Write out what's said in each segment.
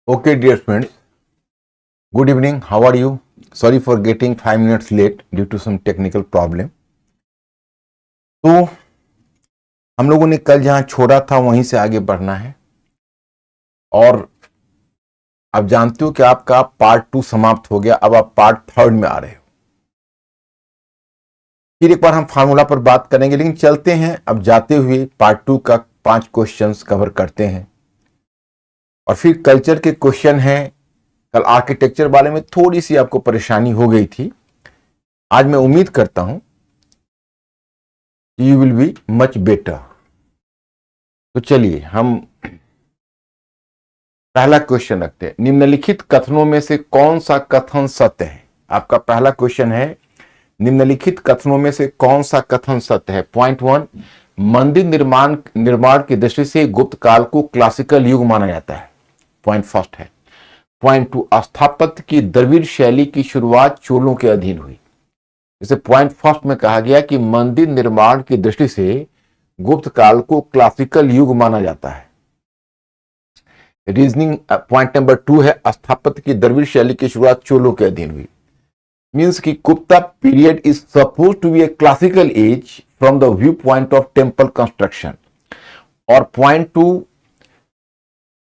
Okay, dear friends, good evening. How are you? Sorry for getting 5 minutes late due to some technical problem. तो हम लोगों ने कल जहां छोड़ा था वहीं से आगे बढ़ना है और आप जानते हो कि आपका पार्ट 2 समाप्त हो गया। अब आप पार्ट 3 में आ रहे हो। फिर एक बार हम फार्मूला पर बात करेंगे, लेकिन चलते हैं अब जाते हुए पार्ट 2 का 5 क्वेश्चंस कवर करते हैं और फिर कल्चर के क्वेश्चन हैं। कल आर्किटेक्चर वाले में थोड़ी सी आपको परेशानी हो गई थी। आज मैं उम्मीद करता हूं you will be much better. तो चलिए हम पहला क्वेश्चन रखते हैं। निम्नलिखित कथनों में से कौन सा कथन सत्य है? आपका पहला क्वेश्चन है, निम्नलिखित कथनों में से कौन सा कथन सत्य है? पॉइंट 1, मंदिर निर्माण की दृष्टि से गुप्त काल को क्लासिकल युग माना जाता है। पॉइंट फर्स्ट है। पॉइंट 2, स्थापत्य की द्रविड़ शैली की शुरुआत चोलों के अधीन हुई। जैसे पॉइंट फर्स्ट में कहा गया कि मंदिर निर्माण की दृष्टि से गुप्त काल को क्लासिकल युग माना जाता है। रीजनिंग पॉइंट नंबर 2 है, स्थापत्य की द्रविड़ शैली की शुरुआत चोलों के अधीन हुई। मीन्स कि Gupta period is suppose to be a classical age from the view point of temple construction. और point 2,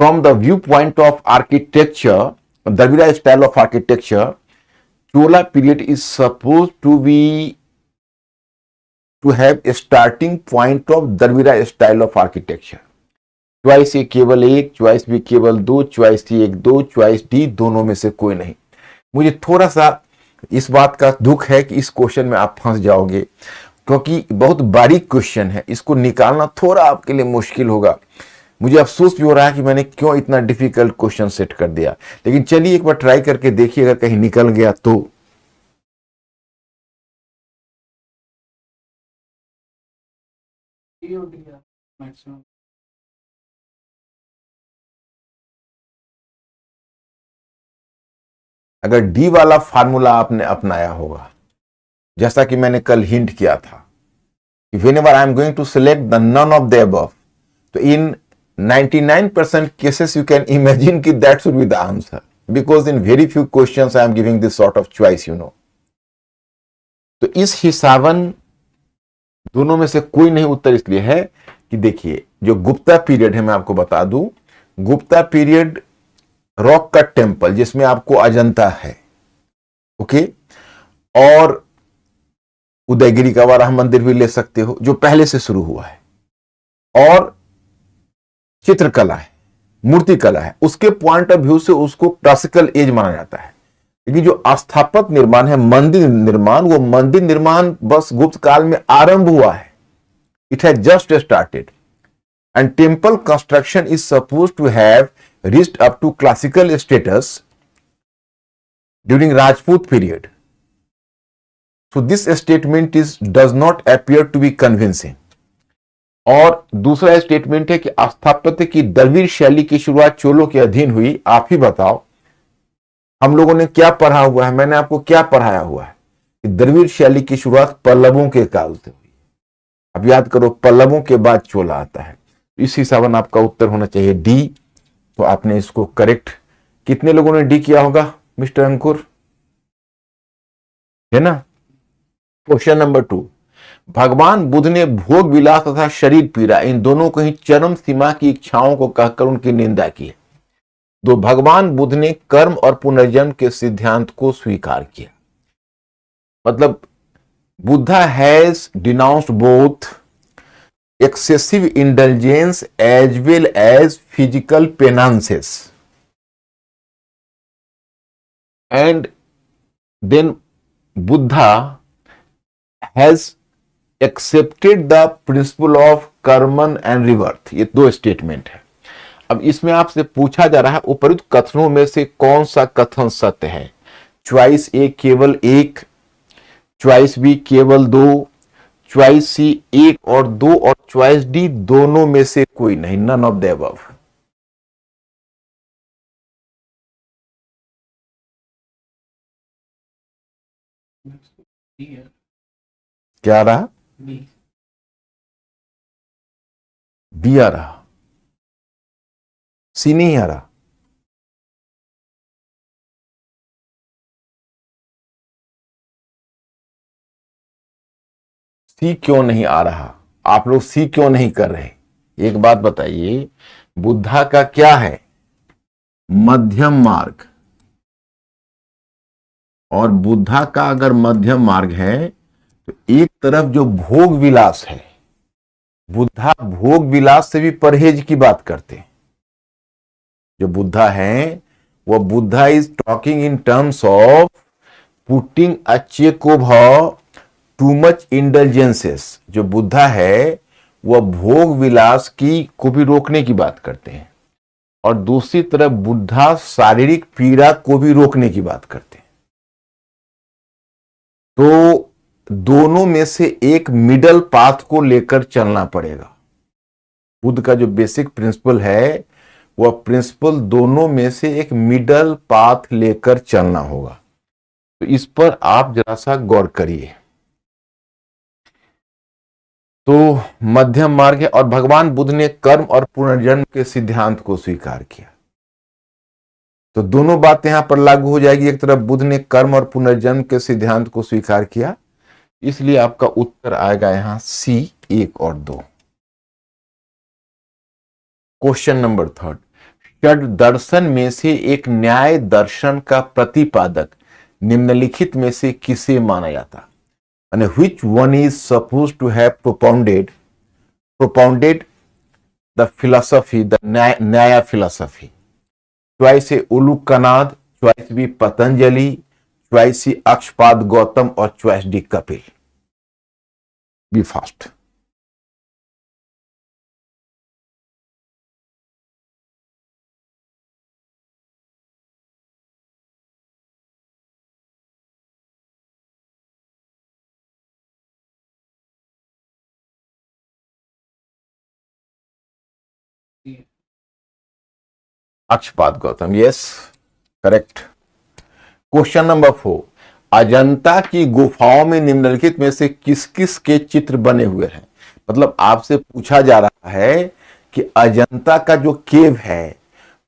from the view point of architecture, Dravida style of architecture, Chola period is suppose to have a starting point of Dravida style of architecture. Choice A केवल एक, choice B केवल दो, choice सी एक दो, choice D दोनों में से कोई नहीं। मुझे थोड़ा सा इस बात का दुख है कि इस क्वेश्चन में आप फंस जाओगे, क्योंकि बहुत बारीक क्वेश्चन है। इसको निकालना थोड़ा आपके लिए मुश्किल होगा। मुझे अफसोस भी हो रहा है कि मैंने क्यों इतना डिफिकल्ट क्वेश्चन सेट कर दिया, लेकिन चलिए एक बार ट्राई करके देखिए, अगर कहीं निकल गया तो। अगर डी वाला फार्मूला आपने अपनाया होगा, जैसा कि मैंने कल हिंट किया था, whenever I am going to select the none of the above, तो in 99% cases you can imagine कि that should be the answer, because in very few questions I am giving this sort of choice, you know. तो इस हिसाबन दोनों में से कोई नहीं उत्तर इसलिए है कि देखिए, जो गुप्ता पीरियड है, मैं आपको बता दूं, Gupta period rock cut temple जिसमें आपको अजंता है, ओके, और उदयगिरी का वाराह मंदिर भी ले सकते हो जो पहले से शुरू हुआ है, और चित्रकला है, मूर्ति कला है, उसके पॉइंट ऑफ व्यू से उसको क्लासिकल एज माना जाता है। लेकिन जो स्थापत्य निर्माण है, मंदिर निर्माण, वो मंदिर निर्माण बस गुप्त काल में आरंभ हुआ है। It has just started and temple construction is suppose to have reached up to classical status during Rajput period. So this statement does not appear to be convincing। और दूसरा स्टेटमेंट है कि स्थापत्य की द्रविड़ शैली की शुरुआत चोलों के अधीन हुई। आप ही बताओ, हम लोगों ने क्या पढ़ा हुआ है, मैंने आपको क्या पढ़ाया हुआ है कि द्रविड़ शैली की शुरुआत पल्लवों के काल से हुई। अब याद करो, पल्लवों के बाद चोला आता है। इस हिसाब आपका उत्तर होना चाहिए डी। तो आपने इसको करेक्ट, कितने लोगों ने डी किया होगा मिस्टर अंकुर, है ना? क्वेश्चन नंबर 2, भगवान बुद्ध ने भोग विलास तथा शरीर पीड़ा इन दोनों को ही चरम सीमा की इच्छाओं को कहकर उनकी निंदा की है। तो भगवान बुद्ध ने कर्म और पुनर्जन्म के सिद्धांत को स्वीकार किया। मतलब Buddha has denounced both excessive indulgence as well as physical penances, and then Buddha has accepted the principle of karman and rebirth. ये दो स्टेटमेंट है। अब इसमें आपसे पूछा जा रहा है उपरोक्त कथनों में से कौन सा कथन सत्य है? चॉइस ए केवल एक, चॉइस बी केवल दो, चॉइस सी एक और दो, और चॉइस डी दोनों में से कोई नहीं, नन ऑफ द अबव। क्या आ रहा? बी आ रहा, सी नहीं आ रहा। सी क्यों नहीं आ रहा? आप लोग सी क्यों नहीं कर रहे? एक बात बताइए, बुद्धा का क्या है? मध्यम मार्ग। और बुद्धा का अगर मध्यम मार्ग है तो एक तरफ जो भोग विलास है, बुद्धा भोग विलास से भी परहेज की बात करते हैं। जो बुद्धा है वो Buddha is talking in terms of putting a check over too much indulgences. जो बुद्धा है वह भोग विलास की को भी रोकने की बात करते हैं, और दूसरी तरफ बुद्धा शारीरिक पीड़ा को भी रोकने की बात करते हैं। तो दोनों में से एक मिडल पाथ को लेकर चलना पड़ेगा। बुद्ध का जो बेसिक प्रिंसिपल है वह प्रिंसिपल दोनों में से एक मिडल पाथ लेकर चलना होगा। तो इस पर आप जरा सा गौर करिए। तो मध्यम मार्ग है, और भगवान बुद्ध ने कर्म और पुनर्जन्म के सिद्धांत को स्वीकार किया। तो दोनों बातें यहां पर लागू हो जाएगी। एक तरफ बुद्ध ने कर्म और पुनर्जन्म के सिद्धांत को स्वीकार किया, इसलिए आपका उत्तर आएगा यहां सी 1 और 2। क्वेश्चन नंबर 3, षड दर्शन में से एक न्याय दर्शन का प्रतिपादक निम्नलिखित में से किसे माना जाता? यानी which one is suppose to have propounded the philosophy, the Nyaya philosophy? Choice A Ulukanad, choice B Patanjali, choice C Akshapad Gautam, और choice D Kapil. B fast. Akshapad Gautam, yes, correct. Question number 4, Ajanta की गुफाओं में निम्नलिखित में से किस किस के चित्र बने हुए हैं? मतलब आपसे पूछा जा रहा है कि अजंता का जो केव है,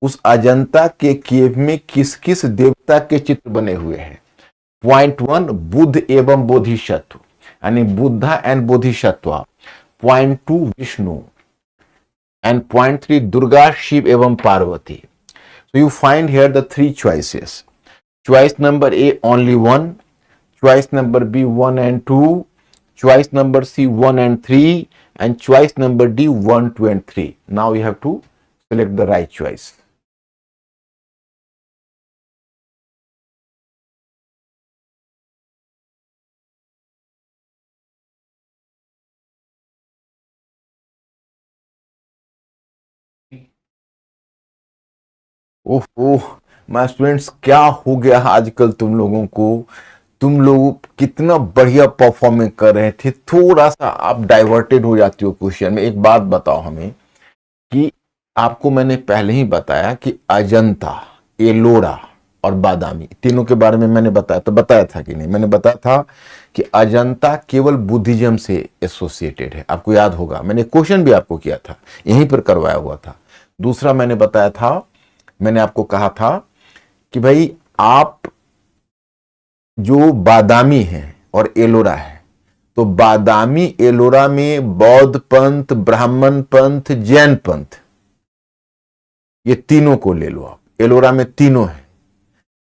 उस अजंता के केव में किस किस देवता के चित्र बने हुए हैं? पॉइंट 1, बुद्ध एवं बोधिसत्व, यानी Buddha and Bodhisattva. Point 2, Vishnu. And point 3, Durga, Shiva एवं Parvati. So you find here the 3 choices. Choice number A, only 1. Choice number B, 1 and 2. Choice number C, 1 and 3. And choice number D, 1, 2 and 3. Now you have to select the right choice. Oh oh, my students, क्या हो गया आजकल तुम लोगों को? तुम लोग कितना बढ़िया परफॉर्मिंग कर रहे थे, थोड़ा सा आप डाइवर्टेड हो जाती हो क्वेश्चन में। एक बात बताओ हमें कि आपको मैंने पहले ही बताया कि अजंता, एलोरा और बादामी, तीनों के बारे में मैंने बताया, तो बताया था कि नहीं? मैंने बताया था कि अजंता केवल बुद्धिज्म से एसोसिएटेड है। आपको याद होगा, मैंने क्वेश्चन भी आपको किया था, यहीं पर करवाया हुआ था। दूसरा मैंने बताया था, मैंने आपको कहा था कि भाई आप जो बादामी है और एलोरा है, तो बादामी एलोरा में बौद्ध पंथ, ब्राह्मण पंथ, जैन पंथ, ये तीनों को ले लो आप। एलोरा में तीनों है।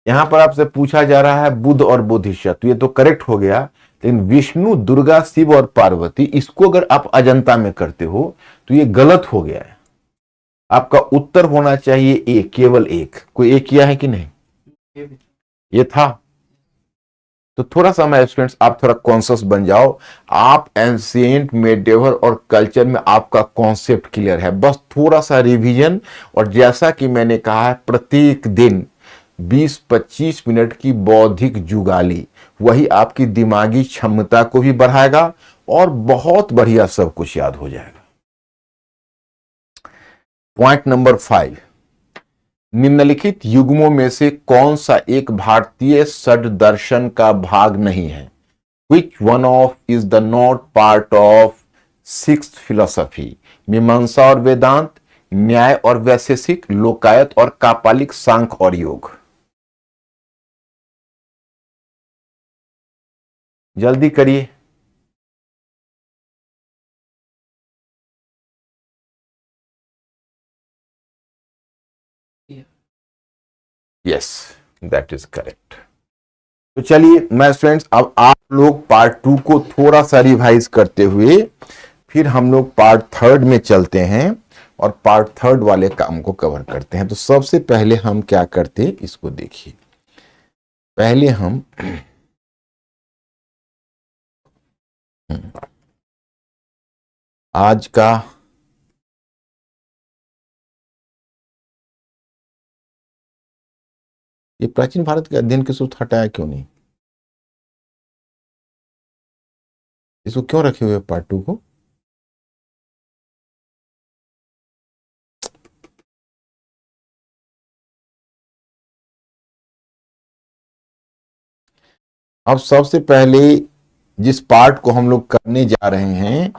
यहां पर आपसे पूछा जा रहा है बुद्ध और बोधिसत्व, ये तो करेक्ट हो गया, लेकिन विष्णु, दुर्गा, शिव और पार्वती, इसको अगर आप अजंता में करते हो तो ये गलत हो गया है। आपका उत्तर होना चाहिए ए, केवल एक। कोई एक किया है कि नहीं? ये था। तो थोड़ा सा मैं स्टूडेंट्स, आप थोड़ा कॉन्शियस बन जाओ। आप एंशिएंट, मेडिएवल और कल्चर में आपका कॉन्सेप्ट क्लियर है, बस थोड़ा सा रिवीजन। और जैसा कि मैंने कहा है, प्रत्येक दिन 20-25 मिनट की बौद्धिक जुगाली, वही आपकी दिमागी क्षमता को भी बढ़ाएगा और बहुत बढ़िया सब कुछ याद हो जाएगा। पॉइंट नंबर 5, निम्नलिखित युग्मों में से कौन सा एक भारतीय षड दर्शन का भाग नहीं है? Which one of is the not part of sixth philosophy? मीमांसा और वेदांत, न्याय और वैशेषिक, लोकायत और कापालिक, सांख्य और योग। जल्दी करिए। Yes, that is correct. तो चलिए मैं स्टूडेंट्स, अब आप लोग पार्ट 2 को थोड़ा सा रिवाइज करते हुए फिर हम लोग पार्ट 3 में चलते हैं और पार्ट 3 वाले काम को कवर करते हैं। तो सबसे पहले हम क्या करते हैं इसको देखिए। पहले हम आज का ये प्राचीन भारत के अध्ययन के सूत्र हटाया क्यों नहीं? इसको क्यों रखे हुए पार्ट 2 को? अब सबसे पहले जिस पार्ट को हम लोग करने जा रहे हैं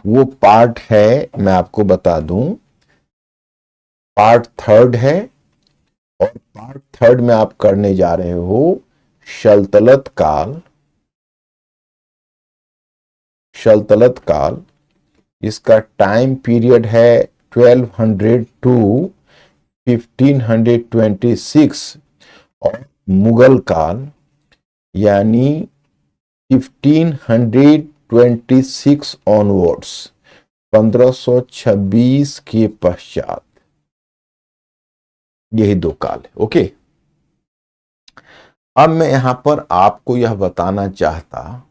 वो पार्ट है, मैं आपको बता दूं, पार्ट 3 है। और पार्ट 3 में आप करने जा रहे हो सल्तनत काल। सल्तनत काल, इसका टाइम पीरियड है 1200 टू 1526 और मुगल काल यानी 1526 ऑनवर्ड्स, 1526 के पश्चात, यही 2 काल है। ओके, अब मैं यहां पर आपको यह बताना चाहता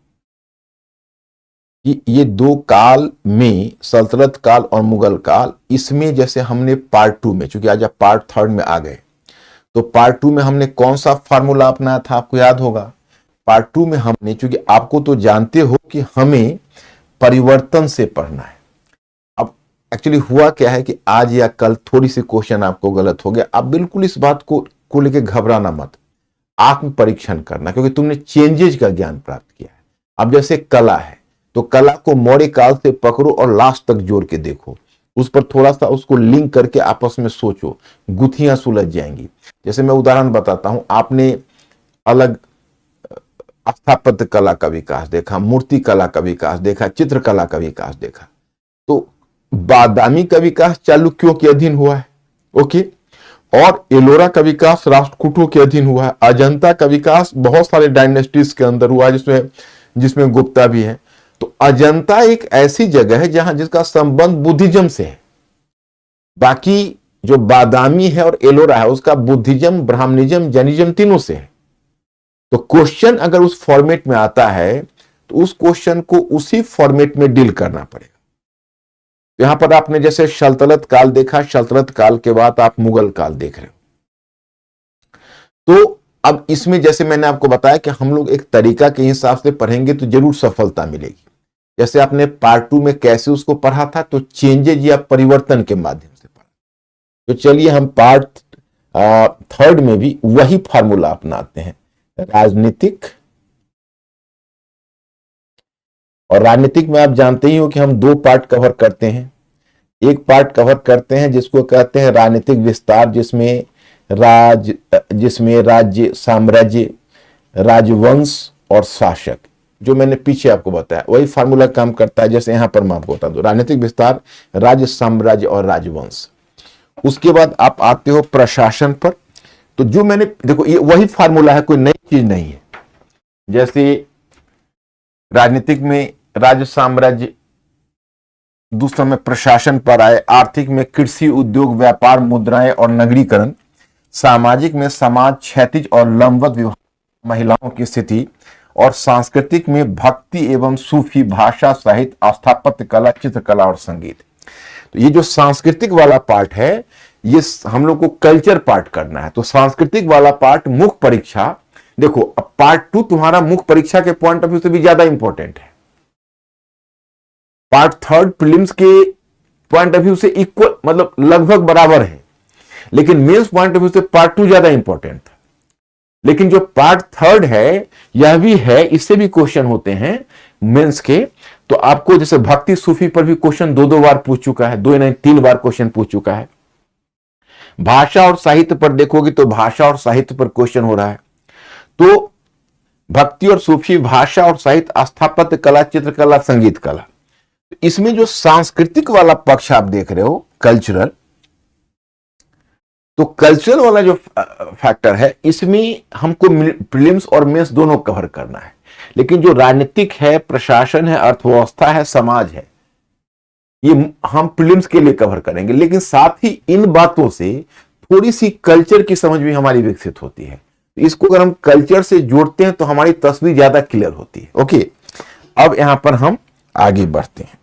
कि ये 2 काल में, सल्तनत काल और मुगल काल, इसमें जैसे हमने पार्ट 2 में, चूंकि आज आप पार्ट 3 में आ गए, तो पार्ट 2 में हमने कौन सा फार्मूला अपनाया था आपको याद होगा। पार्ट 2 में हमने, चूंकि आपको तो जानते हो कि हमें परिवर्तन से पढ़ना है। अब एक्चुअली हुआ क्या है कि आज या कल थोड़ी सी क्वेश्चन आपको गलत हो गया। आप बिल्कुल इस बात को लेकर घबराना मत, आत्म परीक्षण करना, क्योंकि तुमने चेंजेज का ज्ञान प्राप्त किया है। अब जैसे कला है तो कला को मौर्य काल से पकड़ो और लास्ट तक जोड़ के देखो, उस पर थोड़ा सा उसको लिंक करके आपस में सोचो, गुत्थियां सुलझ जाएंगी। जैसे मैं उदाहरण बताता हूं, आपने अलग स्थापत्य कला का विकास देखा, मूर्ति कला का विकास देखा, चित्रकला का विकास देखा। तो बादामी का विकास चालुक्यों के अधीन हुआ है, ओके, और एलोरा का विकास राष्ट्रकूटों के अधीन हुआ है। अजंता का विकास बहुत सारे डायनेस्टीज के अंदर हुआ है, जिसमें गुप्ता भी है। तो अजंता एक ऐसी जगह है जहां जिसका संबंध बुद्धिज्म से है। बाकी जो बादामी है और एलोरा है उसका बुद्धिज्म, ब्राह्मणिज्म, जैनिज्म तीनों से है। तो क्वेश्चन अगर उस फॉर्मेट में आता है तो उस क्वेश्चन को उसी फॉर्मेट में डील करना पड़ेगा। यहां पर आपने जैसे सल्तनत काल देखा, सल्तनत काल के बाद आप मुगल काल देख रहे हो। तो अब इसमें जैसे मैंने आपको बताया कि हम लोग एक तरीका के हिसाब से पढ़ेंगे तो जरूर सफलता मिलेगी। जैसे आपने पार्ट 2 में कैसे उसको पढ़ा था, तो चेंजेज या परिवर्तन के माध्यम से पढ़ा। तो चलिए हम पार्ट 3 में भी वही फार्मूला अपनाते हैं। राजनीतिक, और राजनीतिक में आप जानते ही हो कि हम 2 पार्ट कवर करते हैं। एक पार्ट कवर करते हैं जिसको कहते हैं राजनीतिक विस्तार, जिसमें राज्य, साम्राज्य, राजवंश और शासक, जो मैंने पीछे आपको बताया वही फार्मूला काम करता है। जैसे यहां पर मैं आपको बता दूं, राजनीतिक विस्तार, राज्य, साम्राज्य और राजवंश। उसके बाद आप आते हो प्रशासन पर। तो जो मैंने, देखो ये वही फार्मूला है, कोई नई चीज नहीं है। जैसे राजनीतिक में राज्य, साम्राज्य, दूसरा में प्रशासन पर आए, आर्थिक में कृषि, उद्योग, व्यापार, मुद्राएं और नगरीकरण, सामाजिक में समाज, क्षैतिज और लंबवत विभाग, महिलाओं की स्थिति, और सांस्कृतिक में भक्ति एवं सूफी, भाषा, साहित्य, स्थापत्य कला, चित्रकला और संगीत। तो ये जो सांस्कृतिक वाला पार्ट है, ये हम लोग को कल्चर पार्ट करना है। तो सांस्कृतिक वाला पार्ट मुख्य परीक्षा, देखो अब पार्ट 2 तुम्हारा मुख्य परीक्षा के पॉइंट ऑफ व्यू से भी ज्यादा इंपॉर्टेंट है। पार्ट 3 प्रीलिम्स के पॉइंट ऑफ व्यू से इक्वल, मतलब लगभग बराबर है, लेकिन मेंस पॉइंट ऑफ व्यू से पार्ट 2 ज्यादा इंपॉर्टेंट था। लेकिन जो पार्ट 3 है यह भी है, इससे भी क्वेश्चन होते हैं मेंस के। तो आपको जैसे भक्ति, सूफी पर भी क्वेश्चन 2 बार पूछ चुका है, 2 नहीं 3 बार क्वेश्चन पूछ चुका है। भाषा और साहित्य पर देखोगे तो भाषा और साहित्य पर क्वेश्चन हो रहा है। तो भक्ति और सूफी, भाषा और साहित्य, स्थापत्य कला, चित्रकला, संगीत कला। इसमें जो सांस्कृतिक वाला पक्ष आप देख रहे हो, कल्चरल, तो कल्चरल वाला जो फैक्टर है, इसमें हमको प्रीलिम्स और मेंस दोनों कवर करना है। लेकिन जो राजनीतिक है, प्रशासन है, अर्थव्यवस्था है, समाज है, ये हम प्रीलिम्स के लिए कवर करेंगे। लेकिन साथ ही इन बातों से थोड़ी सी कल्चर की समझ भी हमारी विकसित होती है। इसको अगर हम कल्चर से जोड़ते हैं तो हमारी तस्वीर ज्यादा क्लियर होती है। ओके, अब यहां पर हम आगे बढ़ते हैं।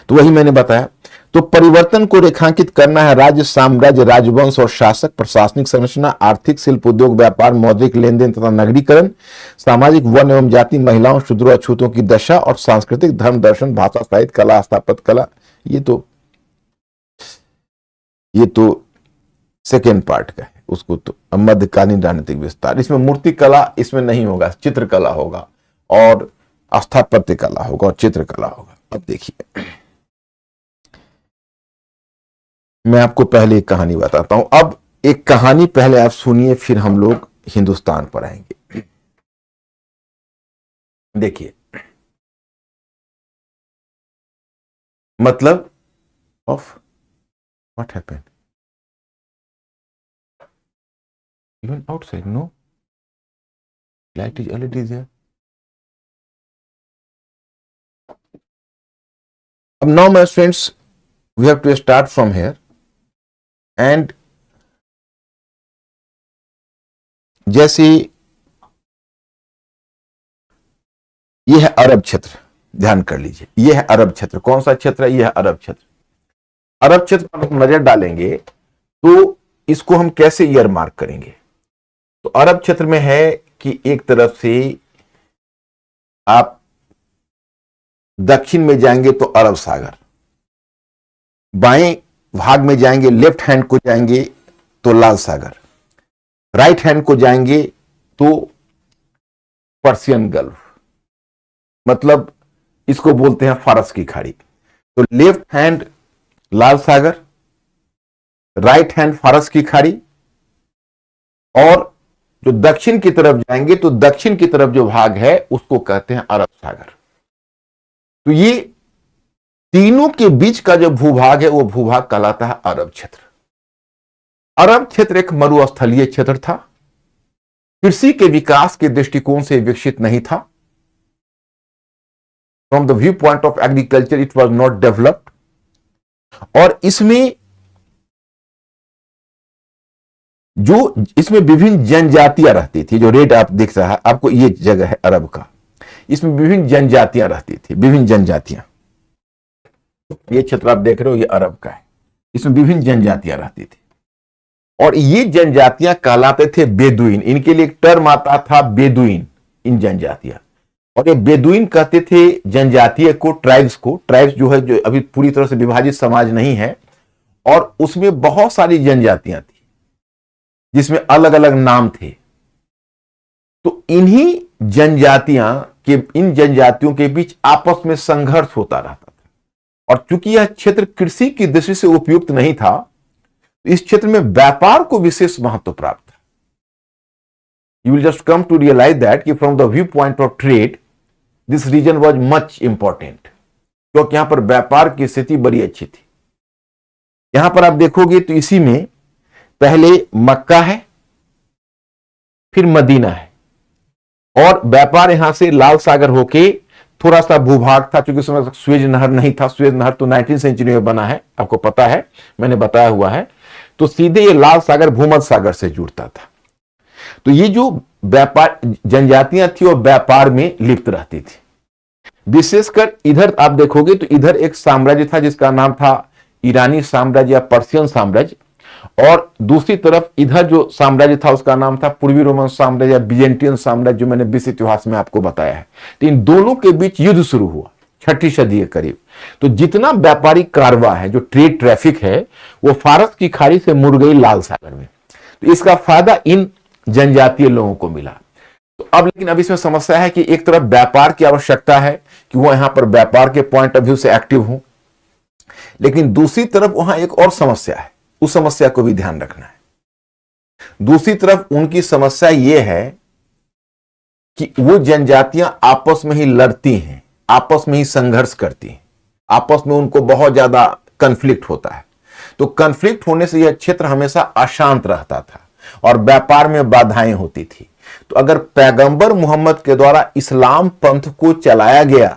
तो वही मैंने बताया, तो परिवर्तन को रेखांकित करना है राज्य, साम्राज्य, राजवंश और शासक, प्रशासनिक संरचना, आर्थिक, शिल्प, उद्योग, व्यापार, मौद्रिक लेन देन तथा नगरीकरण, सामाजिक, वर्ण एवं जाति, महिलाओं, शूद्रों, अछूतों की दशा और सांस्कृतिक, धर्म, दर्शन, भाषा, साहित्य, कला, स्थापत्य कला। ये तो सेकेंड पार्ट का है, उसको तो मध्यकालीन राजनीतिक विस्तार। इसमें मूर्ति कला इसमें नहीं होगा, चित्रकला होगा और स्थापत्य कला होगा और चित्रकला होगा। अब देखिए, मैं आपको पहले एक कहानी बताता हूं। अब एक कहानी पहले आप सुनिए, फिर हम लोग हिंदुस्तान पर आएंगे। देखिए, मतलब off what happened even outside, no light is LED is there. अब now my friends, we have to start from here and जैसे ये है अरब क्षेत्र, ध्यान कर लीजिए, ये है अरब क्षेत्र। कौन सा क्षेत्र है? ये है अरब क्षेत्र। अरब क्षेत्र पर हम नजर डालेंगे तो इसको हम कैसे ईयर मार्क करेंगे? तो अरब क्षेत्र में है कि एक तरफ से आप दक्षिण में जाएंगे तो अरब सागर, बाएं भाग में जाएंगे, लेफ्ट हैंड को जाएंगे तो लाल सागर, राइट हैंड को जाएंगे तो पर्शियन गल्फ, मतलब इसको बोलते हैं फारस की खाड़ी। तो लेफ्ट हैंड लाल सागर, राइट हैंड फारस की खाड़ी, और जो दक्षिण की तरफ जाएंगे तो दक्षिण की तरफ जो भाग है उसको कहते हैं अरब सागर। तो ये तीनों के बीच का जो भूभाग है वो भूभाग कहलाता है अरब क्षेत्र। अरब क्षेत्र एक मरुस्थलीय क्षेत्र था, कृषि के विकास के दृष्टिकोण से विकसित नहीं था। From the view point of agriculture it was not developed. और इसमें विभिन्न जनजातियां रहती थी। जो रेड आप देख रहा है, आपको ये जगह है अरब का, इसमें विभिन्न जनजातियां रहती थी, विभिन्न जनजातियां। ये क्षेत्र आप देख रहे हो, ये अरब का है, इसमें विभिन्न जनजातियां रहती थी और ये जनजातियां कहलाते थे बेदुइन। इनके लिए एक टर्म आता था बेदुइन, इन जनजातियां। और ये बेदुइन कहते थे जनजातीय को, ट्राइब्स को। ट्राइब्स जो है, जो अभी पूरी तरह से विभाजित समाज नहीं है, और उसमें बहुत सारी जनजातियां थी जिसमें अलग अलग नाम थे। तो इन्हीं जनजातियां के, इन जनजातियों के बीच आपस में संघर्ष होता रहता था। और चूंकि यह क्षेत्र कृषि की दृष्टि से उपयुक्त नहीं था, इस क्षेत्र में व्यापार को विशेष महत्व प्राप्त था। You will just come to realise that कि from the view point of trade this region was much important, क्योंकि यहां पर व्यापार की स्थिति बड़ी अच्छी थी। यहां पर आप देखोगे तो इसी में पहले मक्का है, फिर मदीना है, और व्यापार यहां से लाल सागर होके थोड़ा सा भूभाग था, क्योंकि उस समय सुएज नहर नहीं था। सुएज नहर तो 19वीं सेंचुरी में बना है, आपको पता है, मैंने बताया हुआ है। तो सीधे ये लाल सागर भूमध्य सागर से जुड़ता था। तो ये जो व्यापार जनजातियां थी, वो व्यापार में लिप्त रहती थी। विशेषकर इधर आप देखोगे तो इधर एक साम्राज्य था जिसका नाम था ईरानी साम्राज्य या पर्शियन साम्राज्य, और दूसरी तरफ इधर जो साम्राज्य था उसका नाम था पूर्वी रोमन साम्राज्य या बिजेंटियन साम्राज्य, जो मैंने विश्व इतिहास में आपको बताया है। तो इन दोनों के बीच युद्ध शुरू हुआ 6वीं सदी के करीब। तो जितना व्यापारिक कारवा है, जो ट्रेड ट्रैफिक है, वो फारस की खाड़ी से मुड़ गई लाल सागर में। तो इसका फायदा इन जनजातीय लोगों को मिला। तो अब लेकिन अब इसमें समस्या है कि एक तरफ व्यापार की आवश्यकता है कि वो यहां पर व्यापार के पॉइंट ऑफ व्यू से एक्टिव हो, लेकिन दूसरी तरफ वहां एक और समस्या है, उस समस्या को भी ध्यान रखना है। दूसरी तरफ उनकी समस्या यह है कि वो जनजातियां आपस में ही लड़ती हैं, आपस में ही संघर्ष करती हैं, आपस में उनको बहुत ज्यादा कन्फ्लिक्ट होता है। तो कन्फ्लिक्ट होने से यह क्षेत्र हमेशा अशांत रहता था और व्यापार में बाधाएं होती थी। तो अगर पैगंबर मोहम्मद के द्वारा इस्लाम पंथ को चलाया गया,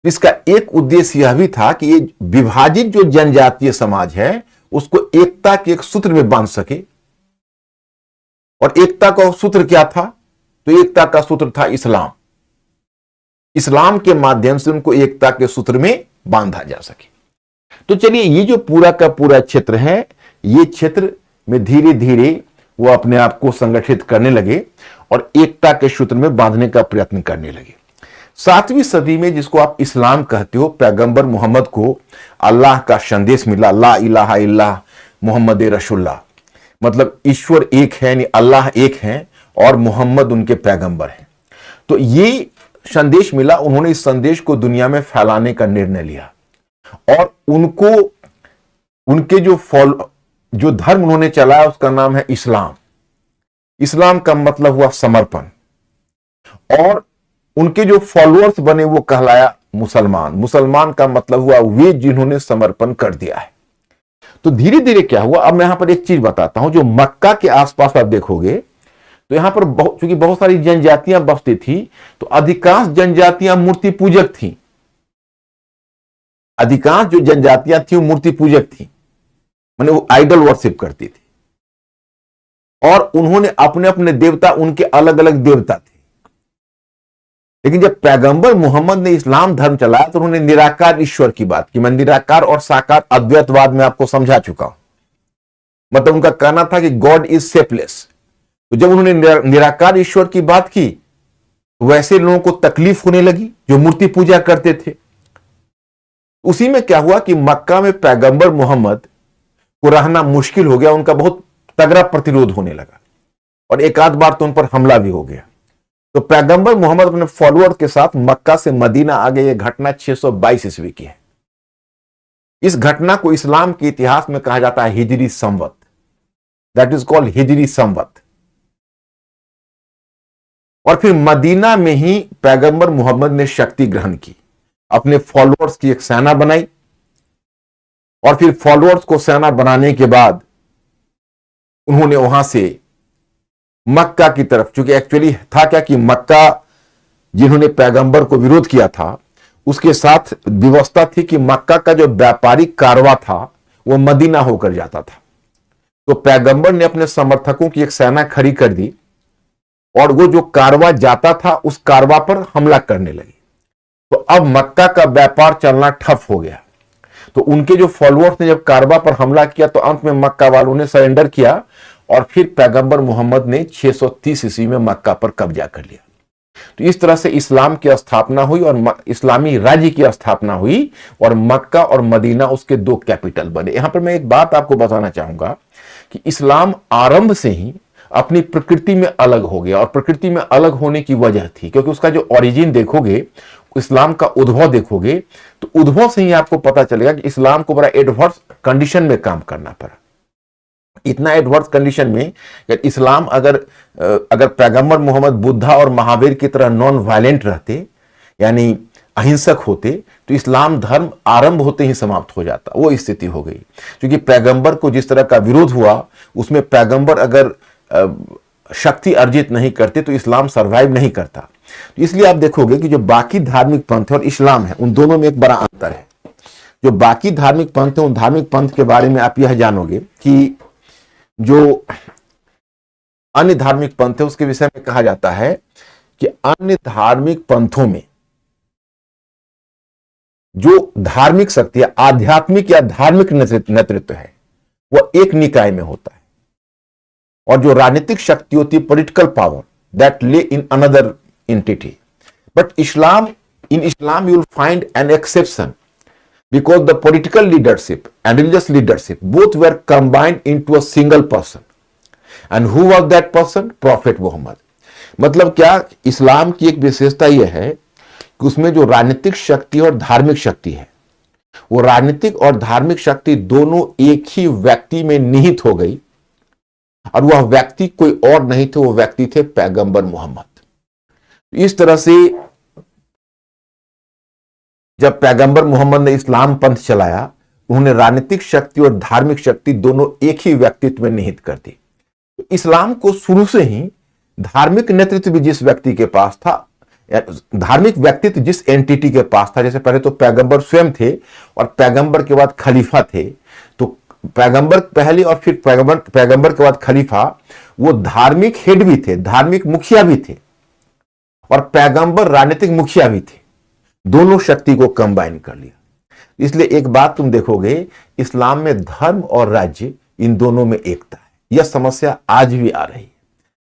इसका एक उद्देश्य यह भी था कि ये विभाजित जो जनजातीय समाज है उसको एकता के एक सूत्र में बांध सके। और एकता का सूत्र क्या था? तो एकता का सूत्र था इस्लाम। इस्लाम के माध्यम से उनको एकता के सूत्र में बांधा जा सके। तो चलिए, ये जो पूरा का पूरा क्षेत्र है, ये क्षेत्र में धीरे धीरे वो अपने आप को संगठित करने लगे और एकता के सूत्र में बांधने का प्रयत्न करने लगे। 7वीं सदी में, जिसको आप इस्लाम कहते हो, पैगंबर मोहम्मद को अल्लाह का संदेश मिला, ला इलाहा इल्लल्लाह मोहम्मद रसूलुल्लाह, मतलब ईश्वर एक है, यानी अल्लाह एक है और मोहम्मद उनके पैगंबर हैं। तो ये संदेश मिला, उन्होंने इस संदेश को दुनिया में फैलाने का निर्णय लिया और उनको उनके जो धर्म उन्होंने चलाया उसका नाम है इस्लाम। इस्लाम का मतलब हुआ समर्पण, और उनके जो फॉलोअर्स बने वो कहलाया मुसलमान। मुसलमान का मतलब हुआ वे जिन्होंने समर्पण कर दिया है। तो धीरे धीरे क्या हुआ, अब मैं यहां पर एक चीज बताता हूं। जो मक्का के आसपास आप देखोगे तो यहां पर चूंकि बहुत सारी जनजातियां बसती थी, तो अधिकांश जनजातियां मूर्ति पूजक थी। अधिकांश जो जनजातियां थी वो मूर्ति पूजक थी, माने वो आइडल वर्शिप करती थी और उन्होंने अपने अपने देवता, उनके अलग अलग देवता थे। लेकिन जब पैगंबर मोहम्मद ने इस्लाम धर्म चलाया तो उन्होंने निराकार ईश्वर की बात की। मैं निराकार और साकार अद्वैतवाद में आपको समझा चुका हूं। मतलब उनका कहना था कि गॉड इज सेपलेस। तो जब उन्होंने निराकार ईश्वर की बात की, वैसे लोगों को तकलीफ होने लगी जो मूर्ति पूजा करते थे। उसी में क्या हुआ कि मक्का में पैगंबर मोहम्मद को रहना मुश्किल हो गया, उनका बहुत तगड़ा प्रतिरोध होने लगा और एक आध बार तो उन पर हमला भी हो गया। तो पैगंबर मोहम्मद अपने फॉलोअर के साथ मक्का से मदीना आ गए। यह घटना 622 ईस्वी की है। इस घटना को इस्लाम के इतिहास में कहा जाता है हिजरी संवत, दैट इज कॉल्ड हिजरी संवत। और फिर मदीना में ही पैगंबर मोहम्मद ने शक्ति ग्रहण की, अपने फॉलोअर्स की एक सेना बनाई और फिर फॉलोअर्स को सेना बनाने के बाद उन्होंने वहां से मक्का की तरफ, चूंकि एक्चुअली था क्या कि मक्का जिन्होंने पैगंबर को विरोध किया था उसके साथ व्यवस्था थी कि मक्का का जो व्यापारिक कारवा था वो मदीना होकर जाता था। तो पैगंबर ने अपने समर्थकों की एक सेना खड़ी कर दी और वो जो कारवा जाता था उस कारवा पर हमला करने लगी। तो अब मक्का का व्यापार चलना ठप हो गया। तो उनके जो फॉलोअर्स ने जब कारवा पर हमला किया तो अंत में मक्का वालों ने सरेंडर किया और फिर पैगंबर मोहम्मद ने 630 ईस्वी में मक्का पर कब्जा कर लिया। तो इस तरह से इस्लाम की स्थापना हुई और इस्लामी राज्य की स्थापना हुई और मक्का और मदीना उसके 2 कैपिटल बने। यहां पर मैं एक बात आपको बताना चाहूंगा कि इस्लाम आरंभ से ही अपनी प्रकृति में अलग हो गया और प्रकृति में अलग होने की वजह थी क्योंकि उसका जो ओरिजिन देखोगे, इस्लाम का उद्भव देखोगे तो उद्भव से ही आपको पता चलेगा कि इस्लाम को बड़ा एडवर्स कंडीशन में काम करना पड़ा। इतना एडवर्स कंडीशन में इस्लाम अगर पैगंबर मोहम्मद बुद्धा और महावीर की तरह नॉन वायलेंट रहते, यानी अहिंसक होते, तो इस्लाम धर्म आरंभ होते ही समाप्त हो जाता। वो स्थिति हो गई क्योंकि पैगंबर को जिस तरह का विरोध हुआ उसमें पैगंबर अगर शक्ति अर्जित नहीं करते तो इस्लाम सरवाइव नहीं करता। तो इसलिए आप देखोगे कि जो बाकी धार्मिक पंथ है और इस्लाम है उन दोनों में एक बड़ा अंतर है। जो बाकी धार्मिक पंथ है उन धार्मिक पंथ के बारे में आप यह जानोगे कि जो अन्य धार्मिक पंथ है उसके विषय में कहा जाता है कि अन्य धार्मिक पंथों में जो धार्मिक शक्ति है, आध्यात्मिक या धार्मिक नेतृत्व है, वह एक निकाय में होता है और जो राजनीतिक शक्ति होती है, पॉलिटिकल पावर, दैट ले in another entity. But in Islam you will find an exception because the political leadership and religious leadership both were combined into a single person. And who was that person? Prophet Muhammad. मतलब क्या, इस्लाम की एक विशेषता यह है कि उसमें जो राजनीतिक शक्ति और धार्मिक शक्ति है, वो राजनीतिक और धार्मिक शक्ति दोनों एक ही व्यक्ति में निहित हो गई और वह व्यक्ति कोई और नहीं थे, वो व्यक्ति थे पैगंबर मोहम्मद। इस तरह से जब पैगंबर मोहम्मद ने इस्लाम पंथ चलाया उन्होंने राजनीतिक शक्ति और धार्मिक शक्ति दोनों एक ही व्यक्तित्व में निहित कर दी। तो इस्लाम को शुरू से ही धार्मिक नेतृत्व भी जिस व्यक्ति के पास था, धार्मिक व्यक्तित्व जिस एंटिटी के पास था, जैसे पहले तो पैगंबर स्वयं थे और पैगंबर के बाद खलीफा थे, तो पैगंबर पहले और फिर पैगंबर के बाद खलीफा, वो धार्मिक हेड भी थे, धार्मिक मुखिया भी थे और पैगंबर राजनीतिक मुखिया भी थे। दोनों शक्ति को कंबाइन कर लिया। इसलिए एक बात तुम देखोगे, इस्लाम में धर्म और राज्य इन दोनों में एकता है। यह समस्या आज भी आ रही है।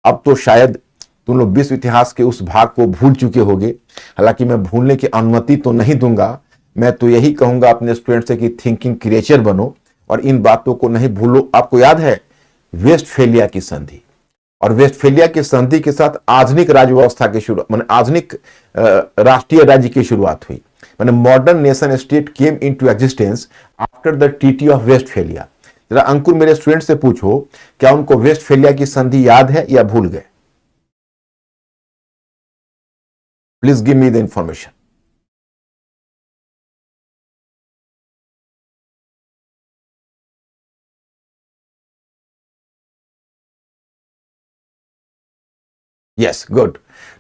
अब तो शायद तुम लोग विश्व इतिहास के उस भाग को भूल चुके होगे, हालांकि मैं भूलने की अनुमति तो नहीं दूंगा। मैं तो यही कहूंगा अपने स्टूडेंट से कि थिंकिंग क्रिएचर बनो और इन बातों को नहीं भूलो। आपको याद है वेस्टफेलिया की संधि, और वेस्टफेलिया की संधि के साथ आधुनिक राज्य व्यवस्था की शुरुआत, माने आधुनिक राष्ट्रीय राज्य की शुरुआत हुई। माने modern nation state came into existence after the treaty of Westphalia. जरा अंकुर मेरे स्टूडेंट से पूछो, क्या उनको वेस्टफेलिया की संधि याद है या भूल गए? Please give me the information. Yes, good.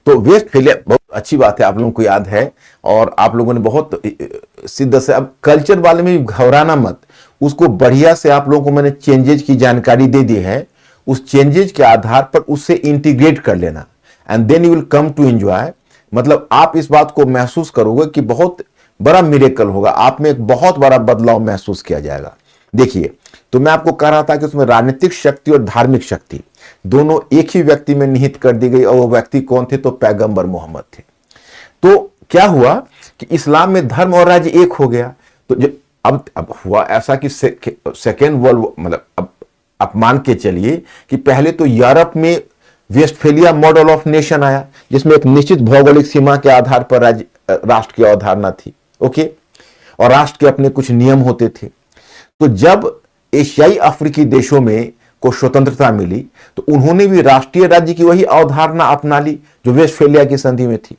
तो वेस्टफेलिया बहुत अच्छी बात है, आप लोगों को याद है और आप लोगों ने बहुत सिद्ध से। अब कल्चर वाले में घबराना मत, उसको बढ़िया से आप लोगों को मैंने चेंजेज की जानकारी दे दी है। उस चेंजेज के आधार पर उससे इंटीग्रेट कर लेना and then you will come to enjoy. मतलब आप इस बात को महसूस करोगे कि बहुत बड़ा मिरेकल होगा, आप में एक बहुत बड़ा बदलाव महसूस किया जाएगा। देखिए, तो मैं आपको कह रहा था कि उसमें राजनीतिक शक्ति और धार्मिक शक्ति दोनों एक ही व्यक्ति में निहित कर दी गई, और वो व्यक्ति कौन थे? तो पैगंबर मोहम्मद थे। तो क्या हुआ कि इस्लाम में धर्म और राज्य एक हो गया। तो जो अब हुआ ऐसा कि सेकेंड वर्ल्ड, मतलब अब आप मान के चलिए कि पहले तो यूरोप में वेस्टफेलिया मॉडल ऑफ नेशन आया, जिसमें एक निश्चित भौगोलिक सीमा के आधार पर राष्ट्र की अवधारणा थी, ओके, और राष्ट्र के अपने कुछ नियम होते थे। तो जब एशियाई अफ्रीकी देशों में को स्वतंत्रता मिली, तो उन्होंने भी राष्ट्रीय राज्य की वही अवधारणा अपना ली जो वेस्टफेलिया की संधि में थी।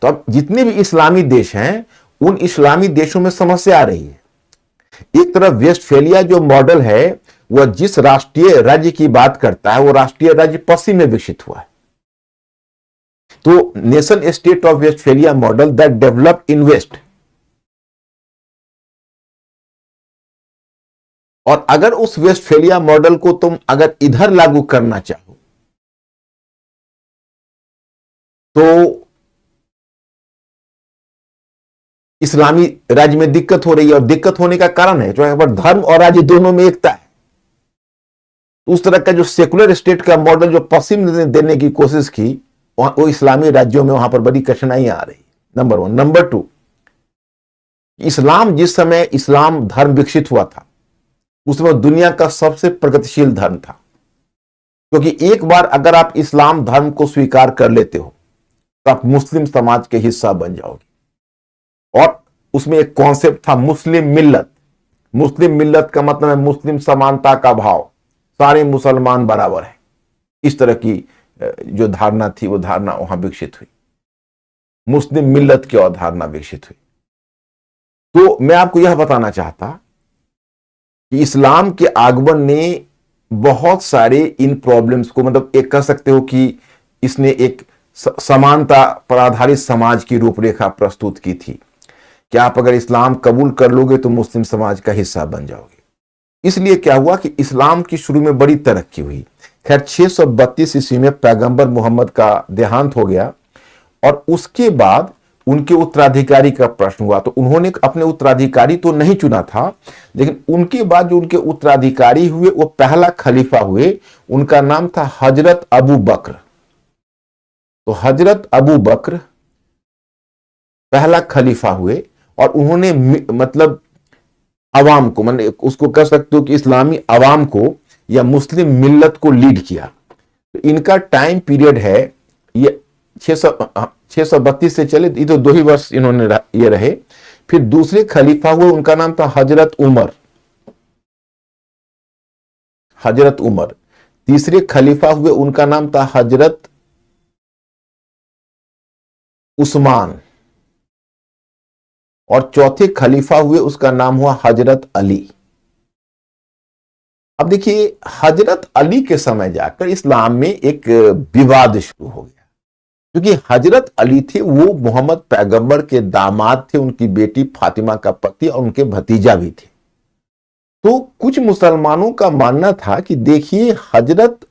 तो अब जितने भी इस्लामी देश हैं, उन इस्लामी देशों में समस्या आ रही है। एक तरफ वेस्टफेलिया जो मॉडल है, वह जिस राष्ट्रीय राज्य की बात करता है, वो राष्ट्रीय राज्य पश्चिम में विकसित हुआ है। तो nation state of Westphalia model that develop in west. और अगर उस वेस्टफेलिया मॉडल को तुम अगर इधर लागू करना चाहो, तो इस्लामी राज्य में दिक्कत हो रही है, और दिक्कत होने का कारण है जो यहाँ पर धर्म और राज्य दोनों में एकता है। उस तरह का जो सेकुलर स्टेट का मॉडल जो पश्चिम ने देने की कोशिश की, वो इस्लामी राज्यों में वहां पर बड़ी कठिनाइयां आ रही। नंबर 1। नंबर 2, इस्लाम जिस समय इस्लाम धर्म विकसित हुआ था, उस समय दुनिया का सबसे प्रगतिशील धर्म था। क्योंकि एक बार अगर आप इस्लाम धर्म को स्वीकार कर लेते हो, तो आप मुस्लिम समाज के हिस्सा बन जाओगे। और उसमें एक कॉन्सेप्ट था मुस्लिम मिल्लत। मुस्लिम मिल्लत का मतलब है मुस्लिम समानता का भाव, सारे मुसलमान बराबर हैं। इस तरह की जो धारणा थी, वो धारणा वहां विकसित हुई, मुस्लिम मिल्लत की अवधारणा विकसित हुई। तो मैं आपको यह बताना चाहता कि इस्लाम के आगमन ने बहुत सारे इन प्रॉब्लम्स को, मतलब एक कह सकते हो कि इसने एक समानता पर आधारित समाज की रूपरेखा प्रस्तुत की थी कि आप अगर इस्लाम कबूल कर लोगे तो मुस्लिम समाज का हिस्सा बन जाओगे। इसलिए क्या हुआ कि इस्लाम की शुरू में बड़ी तरक्की हुई। खैर 632 ईस्वी में पैगंबर मोहम्मद का देहांत हो गया, और उसके बाद उनके उत्तराधिकारी का प्रश्न हुआ। तो उन्होंने अपने उत्तराधिकारी तो नहीं चुना था, लेकिन उनके बाद जो उनके उत्तराधिकारी हुए, वो पहला खलीफा हुए, उनका नाम था हजरत अबू बकर। तो हजरत अबू बकर पहला खलीफा हुए, और उन्होंने मतलब अवाम को, माने उसको कह सकते हो कि इस्लामी अवाम को या मुस्लिम मिल्लत को लीड किया। तो इनका टाइम पीरियड है ये 632 से चले, ये तो 2 ही वर्ष इन्होंने ये रहे। फिर दूसरे खलीफा हुए, उनका नाम था हजरत उमर। हजरत उमर। तीसरे खलीफा हुए, उनका नाम था हजरत उस्मान। और चौथे खलीफा हुए, उसका नाम हुआ हजरत अली। अब देखिए, हजरत अली के समय जाकर इस्लाम में एक विवाद शुरू हो गया, क्योंकि हजरत अली थे वो मोहम्मद पैगंबर के दामाद थे, उनकी बेटी फातिमा का पति और उनके भतीजा भी थे। तो कुछ मुसलमानों का मानना था कि देखिए, हजरत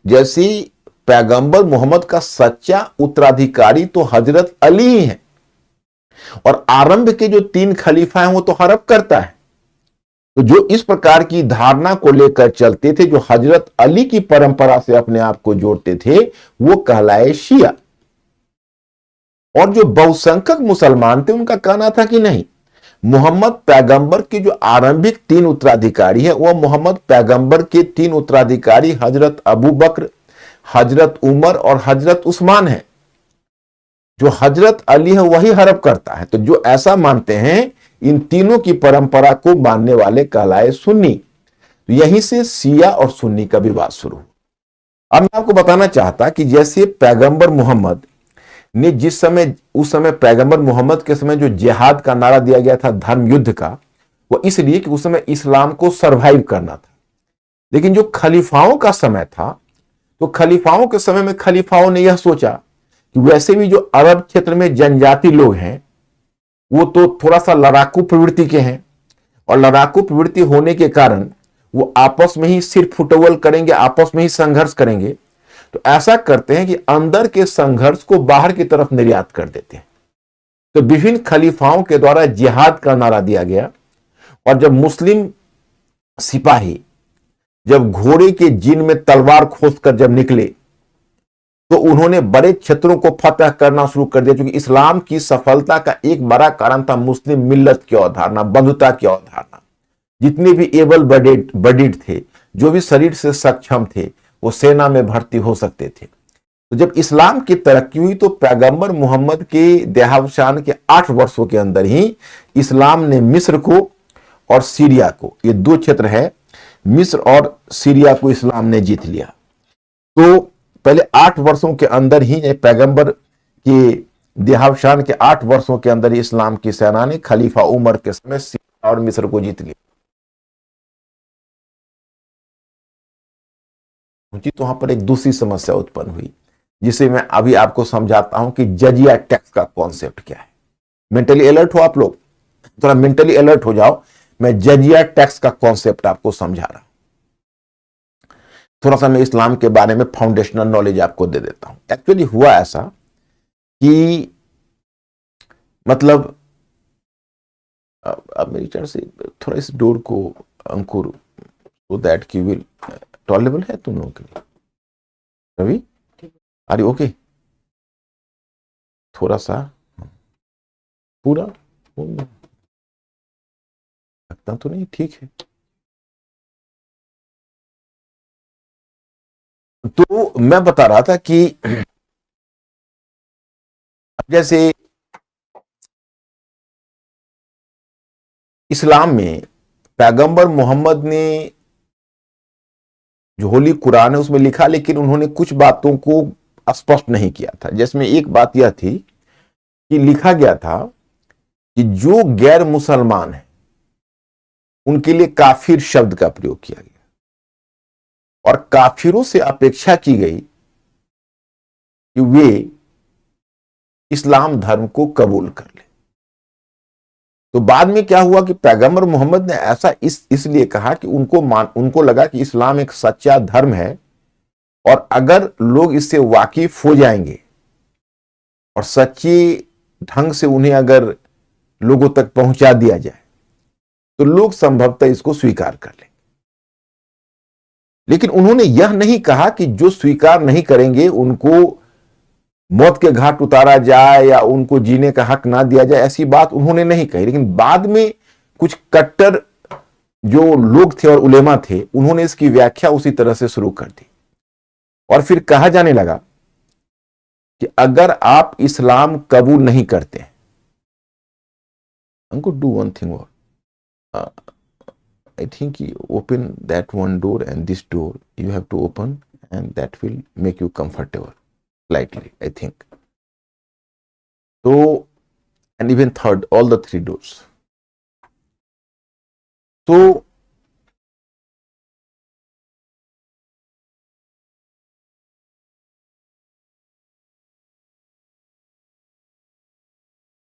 जैसे पैगंबर मोहम्मद का सच्चा उत्तराधिकारी तो हजरत अली ही है, और आरंभ के जो 3 खलीफा हैं वो तो हड़प करता है। तो जो इस प्रकार की धारणा को लेकर चलते थे, जो हजरत अली की परंपरा से अपने आप को जोड़ते थे, वो कहलाए शिया। और जो बहुसंख्यक मुसलमान थे, उनका कहना था कि नहीं, मोहम्मद पैगंबर के जो आरंभिक 3 उत्तराधिकारी है, वह मोहम्मद पैगंबर के 3 उत्तराधिकारी हजरत अबू बकर, हजरत उमर और हजरत उस्मान है। जो हजरत अली है वही हड़प करता है। तो जो ऐसा मानते हैं, इन तीनों की परंपरा को मानने वाले कहलाए सुन्नी। तो यहीं से शिया और सुन्नी का विवाद शुरू। अब मैं आपको बताना चाहता कि जैसे पैगंबर मोहम्मद ने जिस समय, उस समय पैगंबर मोहम्मद के समय जो जिहाद का नारा दिया गया था, धर्म युद्ध का, वो इसलिए कि उस समय इस्लाम को सरवाइव करना था। लेकिन जो खलीफाओं का समय था, तो खलीफाओं के समय में खलीफाओं ने यह सोचा कि वैसे भी जो अरब क्षेत्र में जनजाति लोग हैं, वो तो थोड़ा सा लड़ाकू प्रवृत्ति के हैं, और लड़ाकू प्रवृत्ति होने के कारण वो आपस में ही सिर फुटबॉल करेंगे, आपस में ही संघर्ष करेंगे। तो ऐसा करते हैं कि अंदर के संघर्ष को बाहर की तरफ निर्यात कर देते हैं। तो विभिन्न खलीफाओं के द्वारा जिहाद का नारा दिया गया, और जब मुस्लिम सिपाही जब घोड़े के जिन में तलवार खोसकर जब निकले, तो उन्होंने बड़े क्षेत्रों को फतह करना शुरू कर दिया, क्योंकि इस्लाम की सफलता का एक बड़ा कारण था मुस्लिम मिल्लत की अवधारणा, बंधुता की अवधारणा। जितने भी एबल बडीड थे, जो भी शरीर से सक्षम थे, वो सेना में भर्ती हो सकते थे। तो जब इस्लाम की तरक्की हुई, तो पैगंबर मोहम्मद के देहावसान के 8 वर्षों के अंदर ही इस्लाम ने मिस्र को और सीरिया को, ये 2 क्षेत्र है, मिस्र और सीरिया को इस्लाम ने जीत लिया। तो पहले 8 वर्षों के अंदर ही, पैगंबर के देहावसान के 8 वर्षों के अंदर ही इस्लाम की सेना ने खलीफा उमर के समय सीरिया और मिस्र को जीत लिया। तो वहां पर एक दूसरी समस्या उत्पन्न हुई, जिसे मैं अभी आपको समझाता हूं कि जजिया टैक्स का कॉन्सेप्ट क्या है। मेंटली अलर्ट हो आप लोग, थोड़ा मेंटली अलर्ट हो जाओ। मैं जजिया टैक्स का कॉन्सेप्ट आपको समझा रहा हूं। थोड़ा सा मैं इस्लाम के बारे में फाउंडेशनल नॉलेज आपको दे देता हूं। एक्चुअली हुआ ऐसा कि मतलब, अब मेरी तरफ से थोड़ा इस डोर को अंकुर, सो दैट की विल टॉलरेबल है तुम लोगों के लिए। Ravi, are you okay? थोड़ा सा पूरा लगता तो नहीं, ठीक है। तो मैं बता रहा था कि जैसे इस्लाम में पैगंबर मोहम्मद ने जो होली कुरान है उसमें लिखा, लेकिन उन्होंने कुछ बातों को स्पष्ट नहीं किया था। जिसमें एक बात यह थी कि लिखा गया था कि जो गैर मुसलमान है उनके लिए काफिर शब्द का प्रयोग किया गया, और काफिरों से अपेक्षा की गई कि वे इस्लाम धर्म को कबूल कर ले। तो बाद में क्या हुआ कि पैगंबर मोहम्मद ने ऐसा इसलिए कहा कि उनको लगा कि इस्लाम एक सच्चा धर्म है, और अगर लोग इससे वाकिफ हो जाएंगे और सच्ची ढंग से उन्हें अगर लोगों तक पहुंचा दिया जाए, तो लोग संभवतः इसको स्वीकार कर लेंगे। लेकिन उन्होंने यह नहीं कहा कि जो स्वीकार नहीं करेंगे उनको मौत के घाट उतारा जाए या उनको जीने का हक ना दिया जाए, ऐसी बात उन्होंने नहीं कही। लेकिन बाद में कुछ कट्टर जो लोग थे और उलेमा थे, उन्होंने इसकी व्याख्या उसी तरह से शुरू कर दी, और फिर कहा जाने लगा कि अगर आप इस्लाम कबूल नहीं करते, हमको do one thing, I think you open that one door and this door you have to open, and that will make you comfortable slightly, I think. तो and even third, all the three doors. So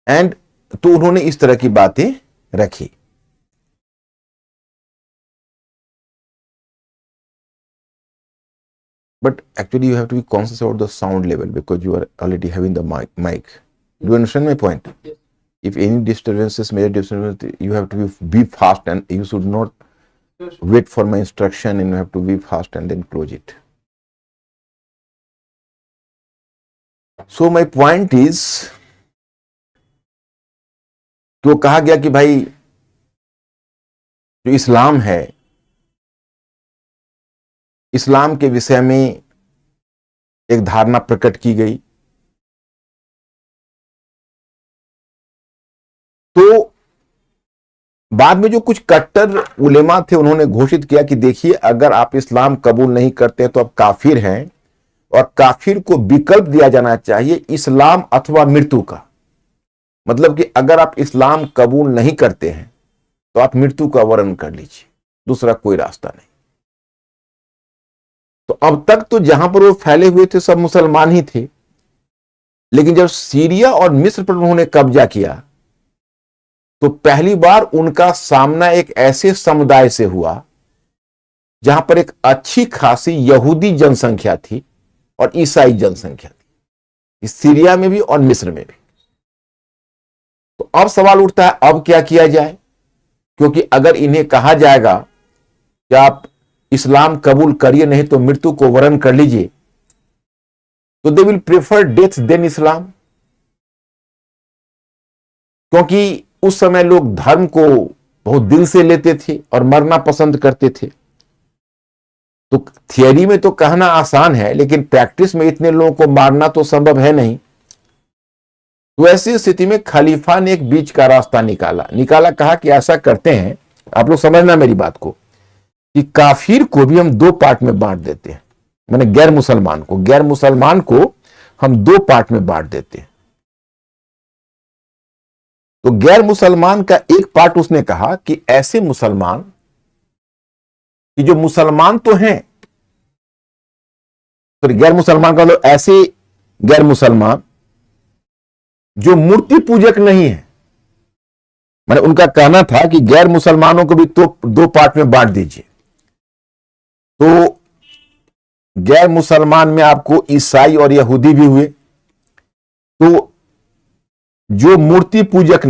and तो उन्होंने इस तरह की बातें रखी। But actually you have to be conscious about the sound level because you are already having the mic. Do you understand my point? Yes. If any disturbances, major disturbances, you have to be fast and you should not Yes. wait for my instruction and you have to be fast and then close it. So my point is, तो कहा गया कि भाई जो इस्लाम है, इस्लाम के विषय में एक धारणा प्रकट की गई। तो बाद में जो कुछ कट्टर उलेमा थे उन्होंने घोषित किया कि देखिए अगर आप इस्लाम कबूल नहीं करते तो आप काफिर हैं और काफिर को विकल्प दिया जाना चाहिए इस्लाम अथवा मृत्यु का। मतलब कि अगर आप इस्लाम कबूल नहीं करते हैं तो आप मृत्यु का वर्ण कर लीजिए, दूसरा कोई रास्ता नहीं। तो अब तक तो जहां पर वो फैले हुए थे सब मुसलमान ही थे, लेकिन जब सीरिया और मिस्र पर उन्होंने कब्जा किया तो पहली बार उनका सामना एक ऐसे समुदाय से हुआ जहां पर एक अच्छी खासी यहूदी जनसंख्या थी और ईसाई जनसंख्या थी, इस सीरिया में भी और मिस्र में भी। तो अब सवाल उठता है अब क्या किया जाए, क्योंकि अगर इन्हें कहा जाएगा कि आप इस्लाम कबूल करिए नहीं तो मृत्यु को वरण कर लीजिए, तो they will prefer death than Islam. क्योंकि उस समय लोग धर्म को बहुत दिल से लेते थे और मरना पसंद करते थे। तो थियरी में तो कहना आसान है, लेकिन प्रैक्टिस में इतने लोगों को मारना तो संभव है नहीं। तो ऐसी स्थिति में खलीफा ने एक बीच का रास्ता निकाला। कहा कि ऐसा करते हैं, आप लोग समझना मेरी बात को, कि काफिर को भी हम दो पार्ट में बांट देते हैं। मैंने गैर मुसलमान को हम दो पार्ट में बांट देते हैं। तो गैर मुसलमान का एक पार्ट उसने कहा कि ऐसे मुसलमान कि जो मुसलमान तो हैं, तो गैर मुसलमान का मतलब ऐसे गैर मुसलमान जो मूर्ति पूजक नहीं है। मैंने उनका कहना था कि गैर मुसलमानों को भी तो दो पार्ट में बांट दीजिए। तो गैर मुसलमान में आपको ईसाई और यहूदी भी हुए। तो जो मूर्ति पूजक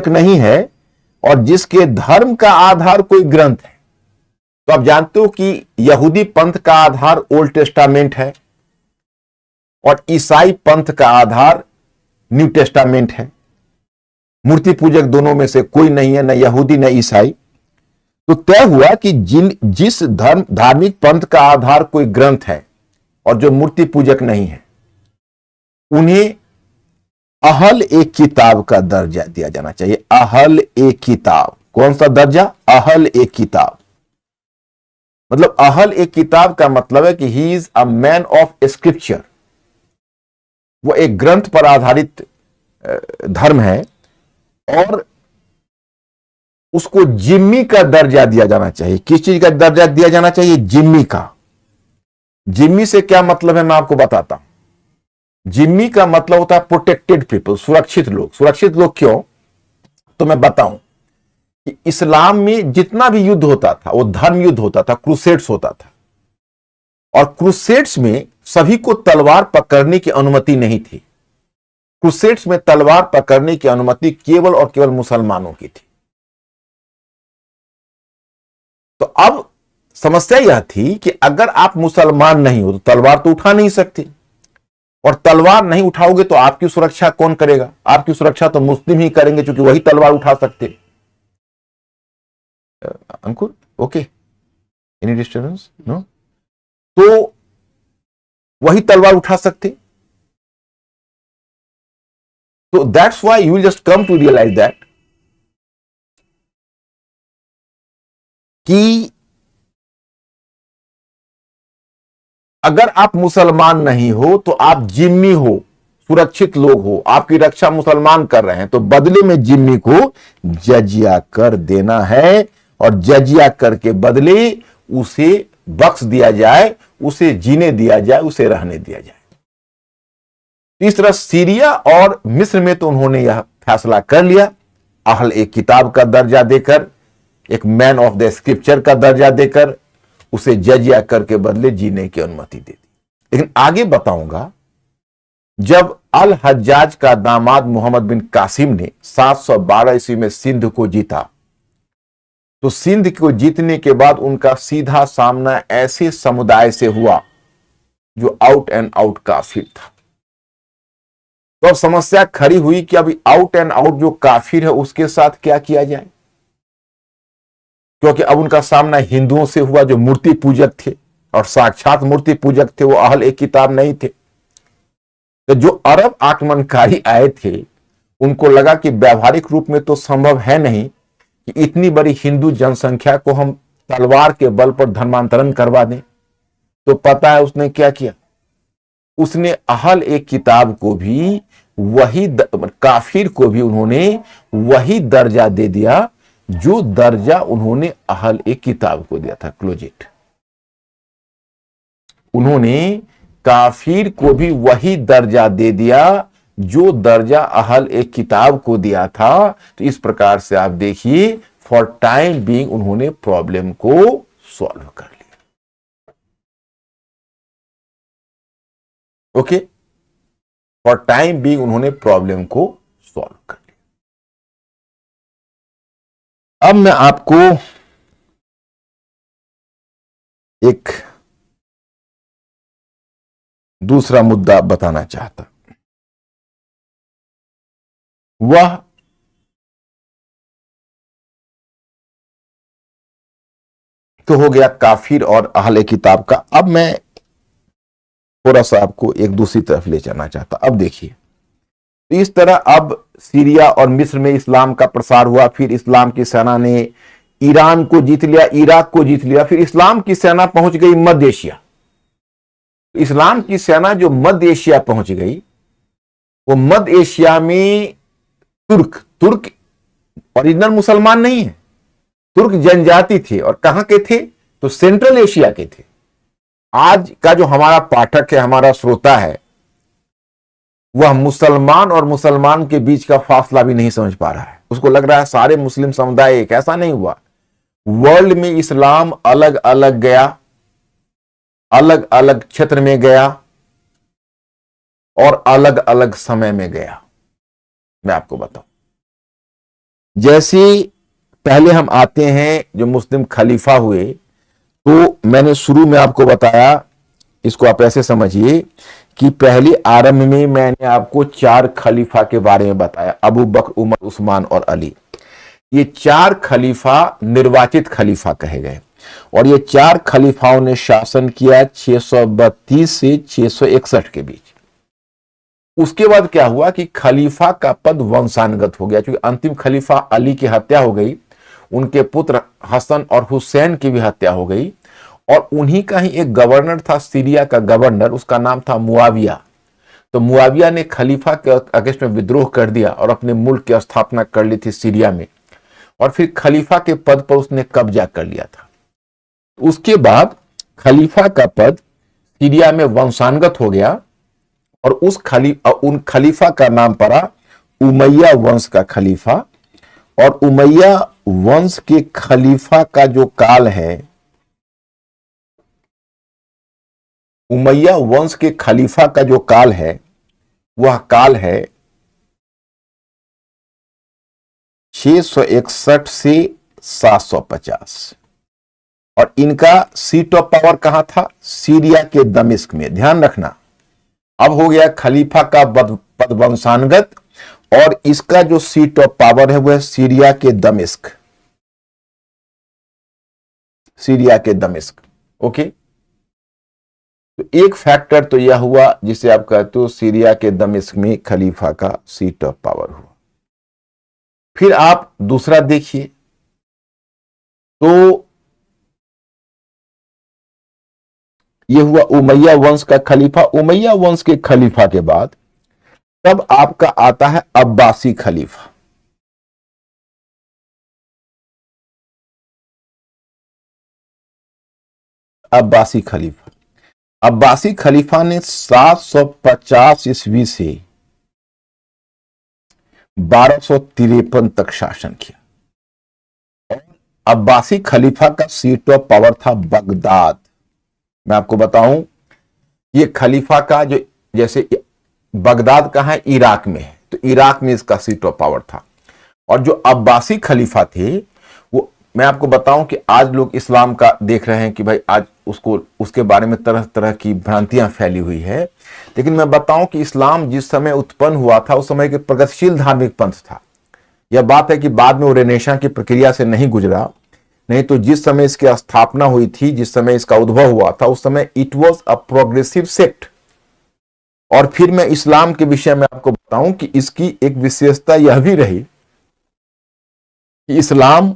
नहीं है और जिसके धर्म का आधार कोई ग्रंथ है, तो आप जानते हो कि यहूदी पंथ का आधार ओल्ड टेस्टामेंट है और ईसाई पंथ का आधार न्यू टेस्टामेंट है। मूर्ति पूजक दोनों में से कोई नहीं है, न यहूदी न ईसाई। तो तय हुआ कि जिस धार्मिक पंथ का आधार कोई ग्रंथ है और जो मूर्ति पूजक नहीं है, उन्हें अहल ए किताब का दर्जा दिया जाना चाहिए। अहल ए किताब, कौन सा दर्जा? अहल ए किताब। मतलब अहल ए किताब का मतलब है कि he is a man of scripture. वो एक ग्रंथ पर आधारित धर्म है और उसको जिम्मी का दर्जा दिया जाना चाहिए। किस चीज का दर्जा दिया जाना चाहिए? जिम्मी का। जिम्मी से क्या मतलब है मैं आपको बताता हूं। जिम्मी का मतलब होता है प्रोटेक्टेड पीपल, सुरक्षित लोग। सुरक्षित लोग क्यों? तो मैं बताऊं कि इस्लाम में जितना भी युद्ध होता था वो धर्म युद्ध होता था, क्रूसेड्स होता था। और क्रूसेड्स में सभी को तलवार पकड़ने की अनुमति नहीं थी। क्रूसेड्स में तलवार पकड़ने की अनुमति केवल और केवल मुसलमानों की थी। तो अब समस्या यह थी कि अगर आप मुसलमान नहीं हो तो तलवार तो उठा नहीं सकते, और तलवार नहीं उठाओगे तो आपकी सुरक्षा कौन करेगा? आपकी सुरक्षा तो मुस्लिम ही करेंगे, क्योंकि वही तलवार उठा सकते। Ankur, okay, any disturbance? No. तो वही तलवार उठा सकते। तो that's why you will just come to realise that कि अगर आप मुसलमान नहीं हो तो आप जिम्मी हो, सुरक्षित लोग हो, आपकी रक्षा मुसलमान कर रहे हैं, तो बदले में जिम्मी को जजिया कर देना है और जजिया कर के बदले उसे बख्श दिया जाए, उसे जीने दिया जाए, उसे रहने दिया जाए। इस तरह सीरिया और मिस्र में तो उन्होंने यह फैसला कर लिया, अहल एक किताब का दर्जा देकर, एक मैन ऑफ द स्क्रिप्चर का दर्जा देकर उसे जजिया कर के बदले जीने की अनुमति दे दी। लेकिन आगे बताऊंगा, जब अल हज्जाज का दामाद मोहम्मद बिन कासिम ने 712 ईस्वी में सिंध को जीता, तो सिंध को जीतने के बाद उनका सीधा सामना ऐसे समुदाय से हुआ जो आउट एंड आउट काफिर था। तो अब समस्या खड़ी हुई कि अभी आउट एंड आउट जो काफिर है उसके साथ क्या किया जाए, क्योंकि अब उनका सामना हिंदुओं से हुआ जो मूर्ति पूजक थे, और साक्षात मूर्ति पूजक थे, वो अहल एक किताब नहीं थे। तो जो अरब आक्रमणकारी आए थे उनको लगा कि व्यावहारिक रूप में तो संभव है नहीं कि इतनी बड़ी हिंदू जनसंख्या को हम तलवार के बल पर धर्मांतरण करवा दें। तो पता है उसने क्या किया, उसने अहल एक किताब को भी वही काफिर को भी उन्होंने वही दर्जा दे दिया जो दर्जा उन्होंने अहल एक किताब को दिया था। Close it. उन्होंने काफिर को भी वही दर्जा दे दिया जो दर्जा अहल एक किताब को दिया था। तो इस प्रकार से आप देखिए, फॉर टाइम बीइंग उन्होंने प्रॉब्लम को सॉल्व कर लिया। ओके, फॉर टाइम बीइंग उन्होंने प्रॉब्लम को सॉल्व कर लिया। अब मैं आपको एक दूसरा मुद्दा बताना चाहता, वह तो हो गया काफिर और अहले किताब का। अब मैं थोड़ा सा आपको एक दूसरी तरफ ले जाना चाहता। अब देखिए, तो इस तरह अब सीरिया और मिस्र में इस्लाम का प्रसार हुआ, फिर इस्लाम की सेना ने ईरान को जीत लिया, इराक को जीत लिया, फिर इस्लाम की सेना पहुंच गई मध्य एशिया। इस्लाम की सेना जो मध्य एशिया पहुंच गई, वो मध्य एशिया में तुर्क ओरिजिनल मुसलमान नहीं है, तुर्क जनजाति थे। और कहां के थे? तो सेंट्रल एशिया के थे। आज का जो हमारा पाठक है, हमारा श्रोता है, वह मुसलमान और मुसलमान के बीच का फासला भी नहीं समझ पा रहा है। उसको लग रहा है सारे मुस्लिम समुदाय एक। ऐसा नहीं हुआ। वर्ल्ड में इस्लाम अलग अलग गया, अलग अलग क्षेत्र में गया और अलग अलग समय में गया। मैं आपको बताऊं, जैसे पहले हम आते हैं जो मुस्लिम खलीफा हुए, तो मैंने शुरू में आपको बताया, इसको आप ऐसे समझिए कि पहले आरंभ में मैंने आपको 4 खलीफा के बारे में बताया, अबू बकर, उमर, उस्मान और अली। ये 4 खलीफा निर्वाचित खलीफा कहे गए, और ये 4 खलीफाओं ने शासन किया 632 से 661 के बीच। उसके बाद क्या हुआ कि खलीफा का पद वंशानुगत हो गया, क्योंकि अंतिम खलीफा अली की हत्या हो गई, उनके पुत्र हसन और हुसैन की भी हत्या हो गई, और उन्हीं का ही एक गवर्नर था, सीरिया का गवर्नर, उसका नाम था मुआविया। तो मुआविया ने खलीफा के अगेंस्ट में विद्रोह कर दिया और अपने मुल्क की स्थापना कर ली थी सीरिया में, और फिर खलीफा के पद पर उसने कब्जा कर लिया था। उसके बाद खलीफा का पद सीरिया में वंशानुगत हो गया, और उन खलीफा का नाम पड़ा उमैया वंश का खलीफा। और उमैया वंश के खलीफा का जो काल है, उमैया वंश के खलीफा का जो काल है, वह काल है 661 से 750। और इनका सीट ऑफ पावर कहां था? सीरिया के दमिश्क में। ध्यान रखना, अब हो गया खलीफा का पद वंशानुगत, और इसका जो सीट ऑफ पावर है वह सीरिया के दमिश्क, सीरिया के दमिश्क। ओके, तो एक फैक्टर तो यह हुआ जिसे आप कहते हो सीरिया के दमिश्क में खलीफा का सीट ऑफ पावर हुआ। फिर आप दूसरा देखिए, तो यह हुआ उमैया वंश का खलीफा। उमैया वंश के खलीफा के बाद तब आपका आता है अब्बासी खलीफा। अब्बासी खलीफा, अब्बासी खलीफा ने 750 ईस्वी से 1253 तक शासन किया। अब्बासी खलीफा का सीट ऑफ पावर था बगदाद। मैं आपको बताऊं, ये खलीफा का जो, जैसे बगदाद कहाँ है, इराक में है, तो इराक में इसका सीट ऑफ पावर था। और जो अब्बासी खलीफा थे, वो मैं आपको बताऊं कि आज लोग इस्लाम का देख रहे हैं कि भाई आज उसको, उसके बारे में तरह तरह की भ्रांतियां फैली हुई है, लेकिन मैं बताऊं कि इस्लाम जिस समय उत्पन्न हुआ था उस समय के प्रगतिशील धार्मिक पंथ था। यह बात है कि बाद में वो रेनेसां की प्रक्रिया से नहीं गुजरा, नहीं तो जिस समय इसकी स्थापना हुई थी, जिस समय इसका उद्भव हुआ था, उस समय it was a progressive sect. और फिर मैं इस्लाम के विषय में आपको बताऊं कि इसकी एक विशेषता यह भी रही कि इस्लाम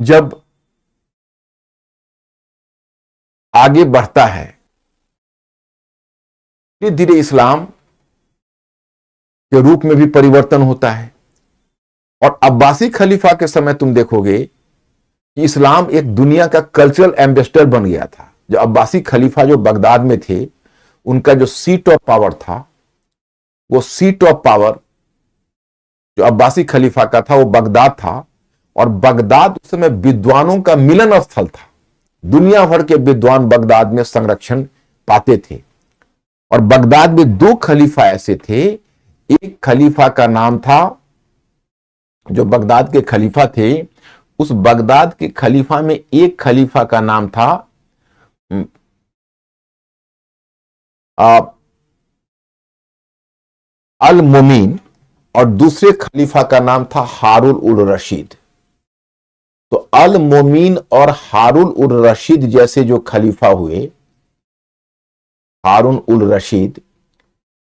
जब आगे बढ़ता है, धीरे धीरे इस्लाम के रूप में भी परिवर्तन होता है। और अब्बासी खलीफा के समय तुम देखोगे कि इस्लाम एक दुनिया का कल्चरल एम्बेसडर बन गया था। जो अब्बासी खलीफा जो बगदाद में थे, उनका जो सीट ऑफ पावर था, वो सीट ऑफ पावर जो अब्बासी खलीफा का था वो बगदाद था। और बगदाद उस समय विद्वानों का मिलन स्थल था। दुनिया भर के विद्वान बगदाद में संरक्षण पाते थे। और बगदाद में दो खलीफा ऐसे थे, एक खलीफा का नाम था, जो बगदाद के खलीफा थे, उस बगदाद के खलीफा में एक खलीफा का नाम था अल मोमीन, और दूसरे खलीफा का नाम था हारून उल रशीद। तो अल मोमीन और हारून उल रशीद जैसे जो खलीफा हुए, हारून उल रशीद,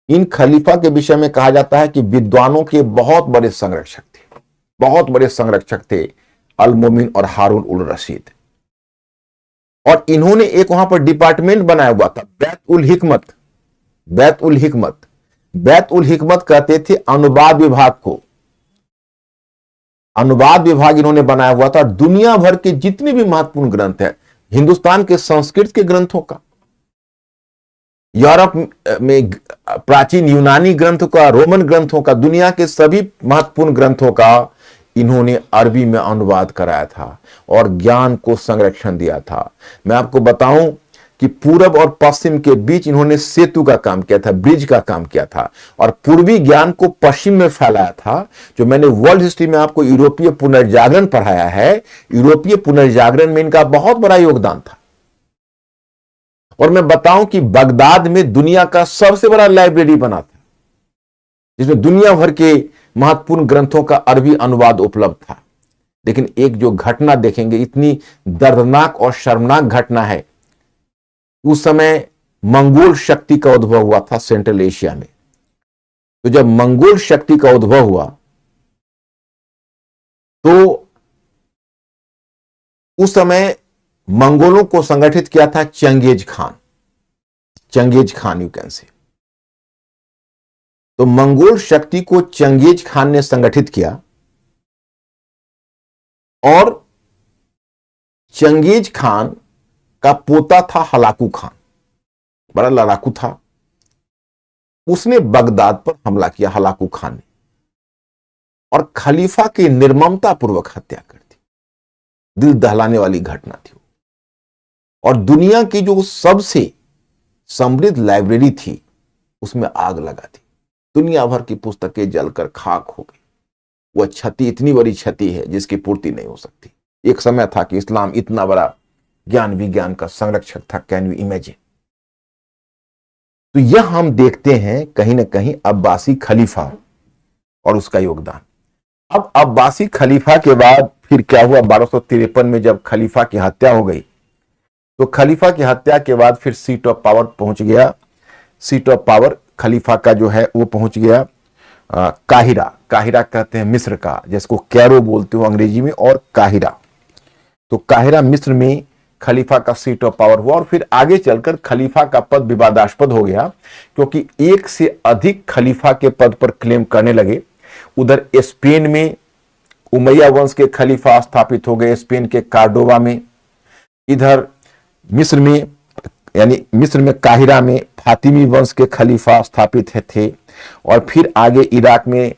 इन खलीफा के विषय में कहा जाता है कि विद्वानों के बहुत बड़े संरक्षक थे, बहुत बड़े संरक्षक थे अल मोमीन और हारून उल रशीद। और इन्होंने एक वहां पर डिपार्टमेंट बनाया हुआ था, बैत उल हिकमत। बैत उल हिकमत, बैत उल हिकमत कहते थे अनुवाद विभाग को। अनुवाद विभाग इन्होंने बनाया हुआ था। दुनिया भर के जितने भी महत्वपूर्ण ग्रंथ हैं, हिंदुस्तान के संस्कृत के ग्रंथों का, यूरोप में प्राचीन यूनानी ग्रंथों का, रोमन ग्रंथों का, दुनिया के सभी महत्वपूर्ण ग्रंथों का इन्होंने अरबी में अनुवाद कराया था और ज्ञान को संरक्षण दिया था। मैं आपको बताऊं कि पूरब और पश्चिम के बीच इन्होंने सेतु का काम किया था, ब्रिज का काम किया था, और पूर्वी ज्ञान को पश्चिम में फैलाया था। जो मैंने वर्ल्ड हिस्ट्री में आपको यूरोपीय पुनर्जागरण पढ़ाया है, यूरोपीय पुनर्जागरण में इनका बहुत बड़ा योगदान था। और मैं बताऊं कि बगदाद में दुनिया का सबसे बड़ा लाइब्रेरी बना था, जिसमें दुनिया भर के महत्वपूर्ण ग्रंथों का अरबी अनुवाद उपलब्ध था। लेकिन एक जो घटना देखेंगे, इतनी दर्दनाक और शर्मनाक घटना है, उस समय मंगोल शक्ति का उद्भव हुआ था सेंट्रल एशिया में। तो जब मंगोल शक्ति का उद्भव हुआ तो उस समय मंगोलों को संगठित किया था Genghis Khan. Genghis Khan you can say. तो मंगोल शक्ति को चंगेज खान ने संगठित किया, और चंगेज खान का पोता था हलाकू खान, बड़ा लड़ाकू था। उसने बगदाद पर हमला किया, हलाकू खान ने, और खलीफा की निर्ममता पूर्वक हत्या कर दी। दिल दहलाने वाली घटना थी। और दुनिया की जो सबसे समृद्ध लाइब्रेरी थी उसमें आग लगा थी। दुनिया भर की पुस्तकें जलकर खाक हो गई। वह क्षति इतनी बड़ी क्षति है जिसकी पूर्ति नहीं हो सकती। एक समय था कि इस्लाम इतना बड़ा ज्ञान विज्ञान का संरक्षक था, कैन यू इमेजिन। तो यह हम देखते हैं कहीं ना कहीं अब्बासी खलीफा और उसका योगदान। अब अब्बासी खलीफा के बाद फिर क्या हुआ, 1253 में जब खलीफा की हत्या हो गई, तो खलीफा की हत्या के बाद फिर सीट ऑफ पावर पहुंच गया। सीट ऑफ पावर खलीफा का जो है वो पहुंच गया काहिरा। काहिरा कहते हैं मिस्र का, जिसको कैरो बोलते हो अंग्रेजी में, और काहिरा। तो काहिरा मिस्र में खलीफा का सीट ऑफ पावर हुआ और फिर आगे चलकर खलीफा का पद विवादास्पद हो गया, क्योंकि एक से अधिक खलीफा के पद पर क्लेम करने लगे। उधर स्पेन में उमैया वंश के खलीफा स्थापित हो गए, स्पेन के कार्डोवा में। इधर मिस्र में, यानी मिस्र में काहिरा में फातिमी वंश के खलीफा स्थापित थे, और फिर इराक में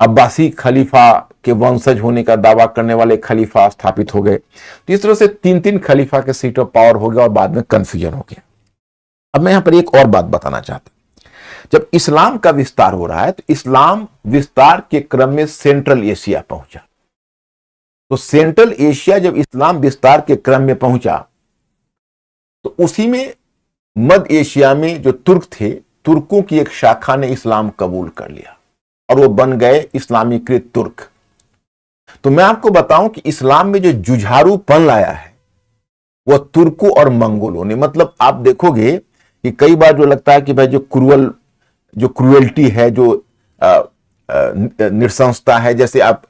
अब्बासी खलीफा के वंशज होने का दावा करने वाले खलीफा स्थापित हो गए। तो इस तरह से 3-3 खलीफा के सीट ऑफ पावर हो गया और बाद में कंफ्यूजन हो गया। अब मैं यहां पर एक और बात बताना चाहता हूं। जब इस्लाम का विस्तार हो रहा है तो इस्लाम विस्तार के क्रम में सेंट्रल एशिया पहुंचा। तो सेंट्रल एशिया जब इस्लाम विस्तार के क्रम में पहुंचा तो उसी में मध्य एशिया में जो तुर्क थे, तुर्कों की एक शाखा ने इस्लाम कबूल कर लिया और वो बन गए इस्लामीकृत तुर्क। तो मैं आपको बताऊं कि इस्लाम में जो जुझारूपन लाया है वह तुर्कों और मंगोलों ने। मतलब आप देखोगे कि कई बार जो लगता है कि भाई जो क्रूएल्टी है, जो नृशंसता है, जैसे आप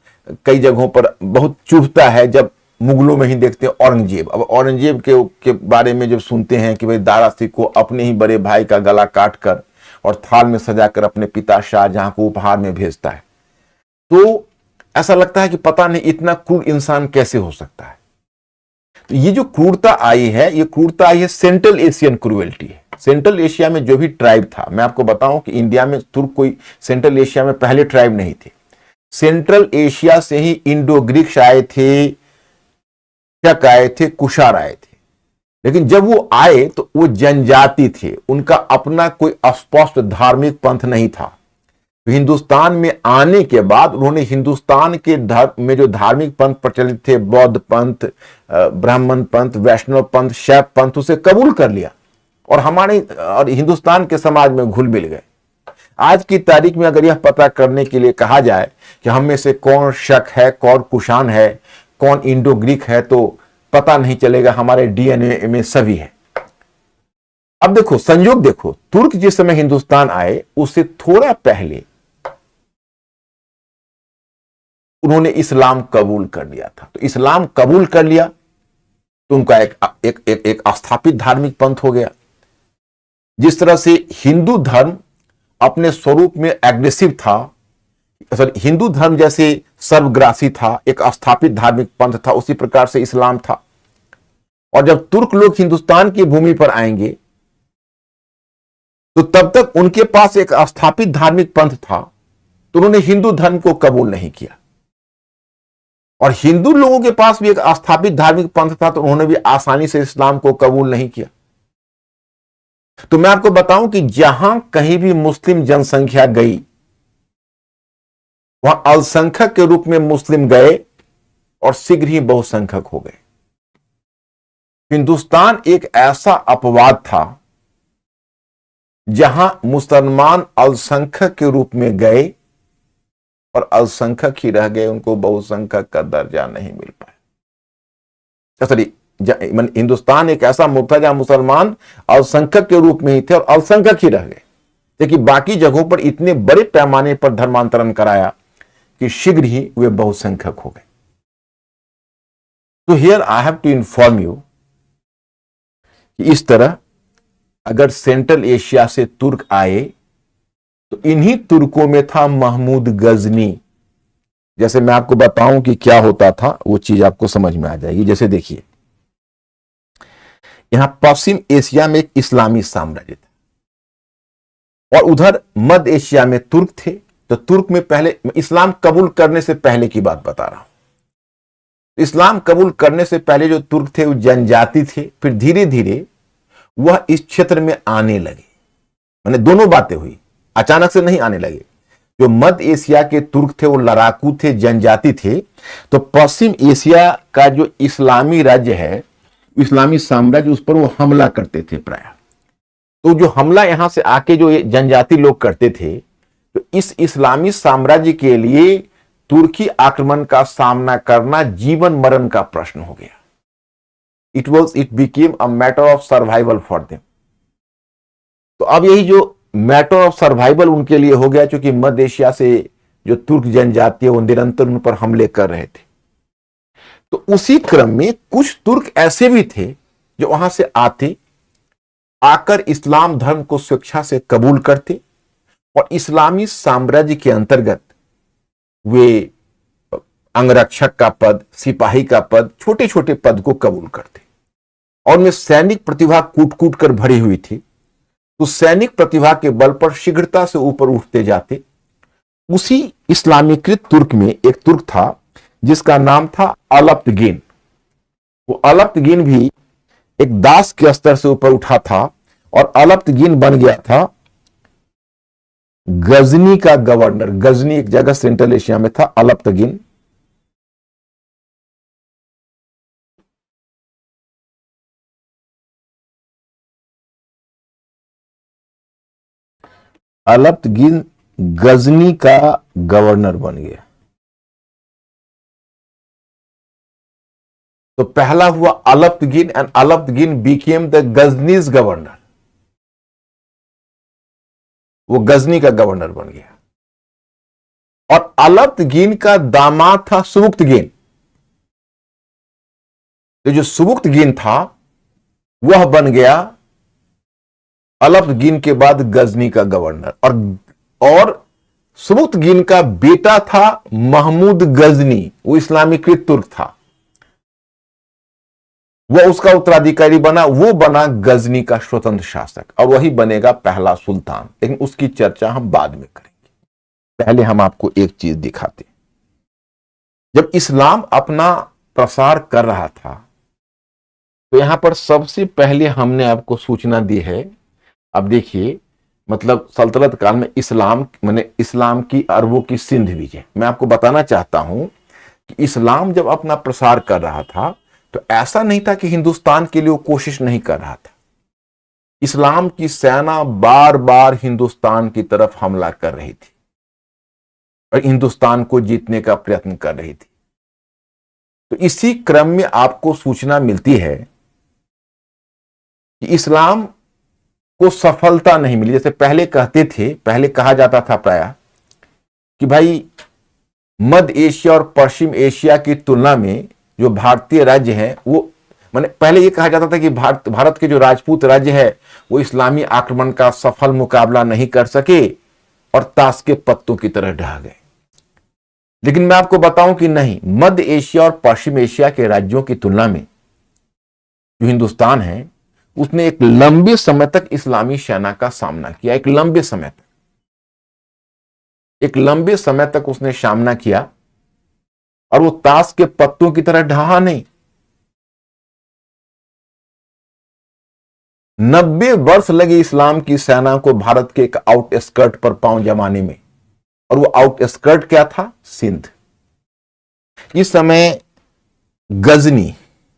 कई जगहों पर बहुत चुभता है जब मुगलों में ही देखते हैं औरंगजेब। अब औरंगजेब के बारे में जब सुनते हैं कि भाई दारा सिकोह अपने ही बड़े भाई का गला काट कर और थाल में सजाकर अपने पिता शाहजहां को उपहार में भेजता है, तो ऐसा लगता है कि पता नहीं इतना क्रूर इंसान कैसे हो सकता है। तो ये जो क्रूरता आई है, ये क्रूरता आई है सेंट्रल एशियन क्रूएल्टी है। सेंट्रल एशिया में जो भी ट्राइब था, मैं आपको बताऊं कि इंडिया में तुर्क कोई सेंट्रल एशिया में पहले ट्राइब नहीं थे। सेंट्रल एशिया से ही इंडो ग्रीक्स आए थे, शक आए थे, कुषाण आए थे। लेकिन जब वो आए तो वो जनजाति थे, उनका अपना कोई स्पष्ट धार्मिक पंथ नहीं था। हिंदुस्तान में आने के बाद उन्होंने हिंदुस्तान के धर्म में जो धार्मिक पंथ प्रचलित थे, बौद्ध पंथ, ब्राह्मण पंथ, वैष्णव पंथ, शैव पंथ, उसे कबूल कर लिया और हिंदुस्तान के समाज में घुल मिल गए। आज की तारीख में अगर यह पता करने के लिए कहा जाए कि हम में से कौन शक है, कौन कुषाण है, कौन इंडो ग्रीक है, तो पता नहीं चलेगा, हमारे डीएनए में सभी है। अब देखो संयोग, देखो तुर्क जिस समय हिंदुस्तान आए उससे थोड़ा पहले उन्होंने इस्लाम कबूल कर लिया था। तो इस्लाम कबूल कर लिया तो उनका एक स्थापित धार्मिक पंथ हो गया। जिस तरह से हिंदू धर्म अपने स्वरूप में एग्रेसिव था, हिंदू धर्म जैसे सर्वग्रासी था, एक स्थापित धार्मिक पंथ था, उसी प्रकार से इस्लाम था। और जब तुर्क लोग हिंदुस्तान की भूमि पर आएंगे तो तब तक उनके पास एक स्थापित धार्मिक पंथ था, तो उन्होंने हिंदू धर्म को कबूल नहीं किया। और हिंदू लोगों के पास भी एक स्थापित धार्मिक पंथ था, तो उन्होंने भी आसानी से इस्लाम को कबूल नहीं किया। तो मैं आपको बताऊं कि जहां कहीं भी मुस्लिम जनसंख्या गई वहां अल्पसंख्यक के रूप में मुस्लिम गए और शीघ्र ही बहुसंख्यक हो गए। हिंदुस्तान एक ऐसा अपवाद था जहां मुसलमान अल्पसंख्यक के रूप में गए और अल्पसंख्यक ही रह गए, उनको बहुसंख्यक का दर्जा नहीं मिल पाया। सॉरी, हिंदुस्तान एक ऐसा मुल्क था जहां मुसलमान अल्पसंख्यक के रूप में ही थे और अल्पसंख्यक ही रह गए, लेकिन बाकी जगहों पर इतने बड़े पैमाने पर धर्मांतरण कराया कि शीघ्र ही वे बहुसंख्यक हो गए। तो here I have to inform you कि इस तरह अगर सेंट्रल एशिया से तुर्क आए तो इन्हीं तुर्कों में था महमूद गजनी। जैसे मैं आपको बताऊं कि क्या होता था, वो चीज आपको समझ में आ जाएगी। जैसे देखिए, यहां पश्चिम एशिया में एक इस्लामी साम्राज्य था और उधर मध्य एशिया में तुर्क थे। तो तुर्क में पहले, इस्लाम कबूल करने से पहले की बात बता रहा हूं। इस्लाम कबूल करने से पहले जो तुर्क थे वो जनजाति थे, फिर धीरे धीरे वह इस क्षेत्र में आने लगे। माने दोनों बातें हुई, अचानक से नहीं आने लगे। जो मध्य एशिया के तुर्क थे वो लड़ाकू थे, जनजाति थे। तो पश्चिम एशिया का जो इस्लामी राज्य है, इस्लामी साम्राज्य, उस पर वो हमला करते थे प्राय। तो जो हमला यहां से आके जो जनजाति लोग करते थे, तो इस इस्लामी साम्राज्य के लिए तुर्की आक्रमण का सामना करना जीवन मरण का प्रश्न हो गया। It became a matter of survival for them. तो अब यही जो मैटर ऑफ सर्वाइवल उनके लिए हो गया, क्योंकि मध्य एशिया से जो तुर्क जनजाति है वो निरंतर उन पर हमले कर रहे थे। तो उसी क्रम में कुछ तुर्क ऐसे भी थे जो वहां से आकर इस्लाम धर्म को स्वेच्छा से कबूल करते और इस्लामी साम्राज्य के अंतर्गत वे अंगरक्षक का पद, सिपाही का पद, छोटे छोटे पद को कबूल करते और उनमें सैनिक प्रतिभा कूट कूट कर भरी हुई थी। तो सैनिक प्रतिभा के बल पर शीघ्रता से ऊपर उठते जाते। उसी इस्लामीकृत तुर्क में एक तुर्क था जिसका नाम था अलप्तगीन। वो अलप्तगीन भी एक दास के स्तर से ऊपर उठा था और अलप्तगीन बन गया था गजनी का गवर्नर। गजनी एक जगह सेंट्रल एशिया में था। अलप्तगीन गजनी का गवर्नर बन गया। तो पहला हुआ Alptigin and Alptigin became the Ghazni's governor. वो गजनी का गवर्नर बन गया। और अलप्तगीन का दामाद था सुबुक्तगीन। तो जो सुबुक्तगीन था वह बन गया अलप्तगीन के बाद गजनी का गवर्नर। और सुबुक्तगीन का बेटा था महमूद गजनी। वो इस्लामीकृत तुर्क था। वह उसका उत्तराधिकारी बना। वो बना गजनी का स्वतंत्र शासक और वही बनेगा पहला सुल्तान। लेकिन उसकी चर्चा हम बाद में करेंगे। पहले हम आपको एक चीज दिखाते। जब इस्लाम अपना प्रसार कर रहा था तो यहां पर सबसे पहले हमने आपको सूचना दी है। अब देखिए, मतलब सल्तनत काल में इस्लाम की अरबों की सिंध विजय। मैं आपको बताना चाहता हूं कि इस्लाम जब अपना प्रसार कर रहा था तो ऐसा नहीं था कि हिंदुस्तान के लिए वो कोशिश नहीं कर रहा था। इस्लाम की सेना बार बार हिंदुस्तान की तरफ हमला कर रही थी और हिंदुस्तान को जीतने का प्रयत्न कर रही थी। तो इसी क्रम में आपको सूचना मिलती है कि इस्लाम को सफलता नहीं मिली। जैसे पहले कहा जाता था प्राय कि भाई मध्य एशिया और पश्चिम एशिया की तुलना में जो भारतीय राज्य है वो पहले ये कहा जाता था कि भारत के जो राजपूत राज्य है वो इस्लामी आक्रमण का सफल मुकाबला नहीं कर सके और ताश के पत्तों की तरह ढह गए। लेकिन मैं आपको बताऊं कि नहीं, मध्य एशिया और पश्चिम एशिया के राज्यों की तुलना में जो हिंदुस्तान है उसने एक लंबे समय तक इस्लामी सेना का सामना किया। एक लंबे समय तक उसने सामना किया और वो ताश के पत्तों की तरह ढहा नहीं। 90 वर्ष लगे इस्लाम की सेना को भारत के एक आउटस्कर्ट पर पांव जमाने में। और वो आउटस्कर्ट क्या था? सिंध। इस समय गजनी,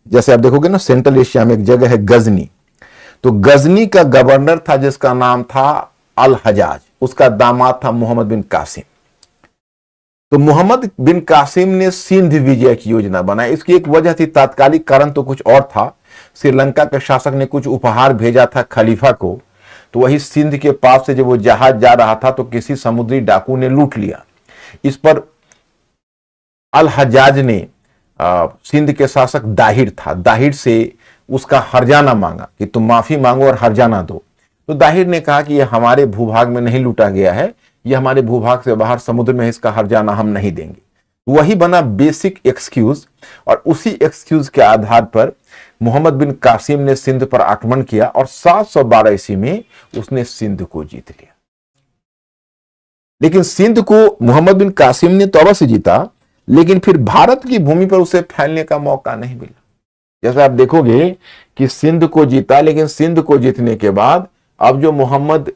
जैसे आप देखोगे ना सेंट्रल एशिया में एक जगह है गजनी, तो गजनी का गवर्नर था जिसका नाम था अल हजाज। उसका दामाद था मोहम्मद बिन कासिम। तो मोहम्मद बिन कासिम ने सिंध विजय की योजना बनाई। इसकी एक वजह थी, तात्कालिक कारण तो कुछ और था। श्रीलंका के शासक ने कुछ उपहार भेजा था खलीफा को, तो वही सिंध के पास से जब वो जहाज जा रहा था तो किसी समुद्री डाकू ने लूट लिया। इस पर अल हजाज ने सिंध के शासक दाहिर से उसका हर्जाना मांगा कि तुम माफी मांगो और हर्जाना दो। तो दाहिर ने कहा कि यह हमारे भूभाग में नहीं लूटा गया है, यह हमारे भूभाग से बाहर समुद्र में, इसका हर्जाना हम नहीं देंगे। वही बना बेसिक एक्सक्यूज। और उसी एक्सक्यूज के आधार पर मोहम्मद बिन कासिम ने सिंध पर आक्रमण किया और 712 ईस्वी में उसने सिंध को जीत लिया। लेकिन सिंध को मोहम्मद बिन कासिम ने तो अवश्य जीता, लेकिन फिर भारत की भूमि पर उसे फैलने का मौका नहीं मिला। जैसे आप देखोगे कि सिंध को जीता, लेकिन सिंध को जीतने के बाद अब जो मोहम्मद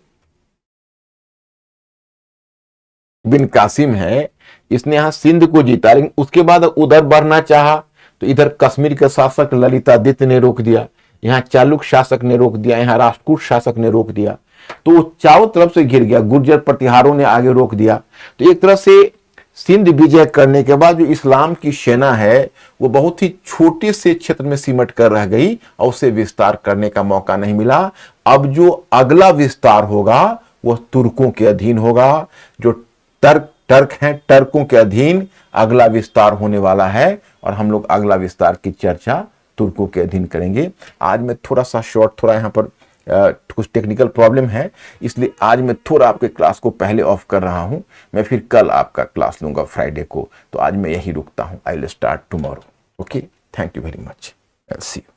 बिन कासिम है इसने यहां सिंध को जीता, लेकिन उसके बाद उधर बढ़ना चाहा तो इधर कश्मीर के शासक ललितादित्य ने रोक दिया, यहां चालुक शासक ने रोक दिया, यहां राष्ट्रकूट शासक ने रोक दिया। तो वो चारों तरफ से घिर गया। गुर्जर प्रतिहारों ने आगे रोक दिया। तो एक तरह से सिंध विजय करने के बाद जो इस्लाम की सेना है वो बहुत ही छोटे से क्षेत्र में सिमट कर रह गई और उसे विस्तार करने का मौका नहीं मिला। अब जो अगला विस्तार होगा वह तुर्कों के अधीन होगा। जो टर्क टर्क हैं, टर्कों के अधीन अगला विस्तार होने वाला है और हम लोग अगला विस्तार की चर्चा तुर्कों के अधीन करेंगे। आज मैं थोड़ा सा शॉर्ट, थोड़ा यहाँ पर कुछ टेक्निकल प्रॉब्लम है, इसलिए आज मैं थोड़ा आपके क्लास को पहले ऑफ कर रहा हूं। मैं फिर कल आपका क्लास लूंगा फ्राइडे को, तो आज मैं यही रुकता हूं। I will start tomorrow. Okay, thank you very much, see you.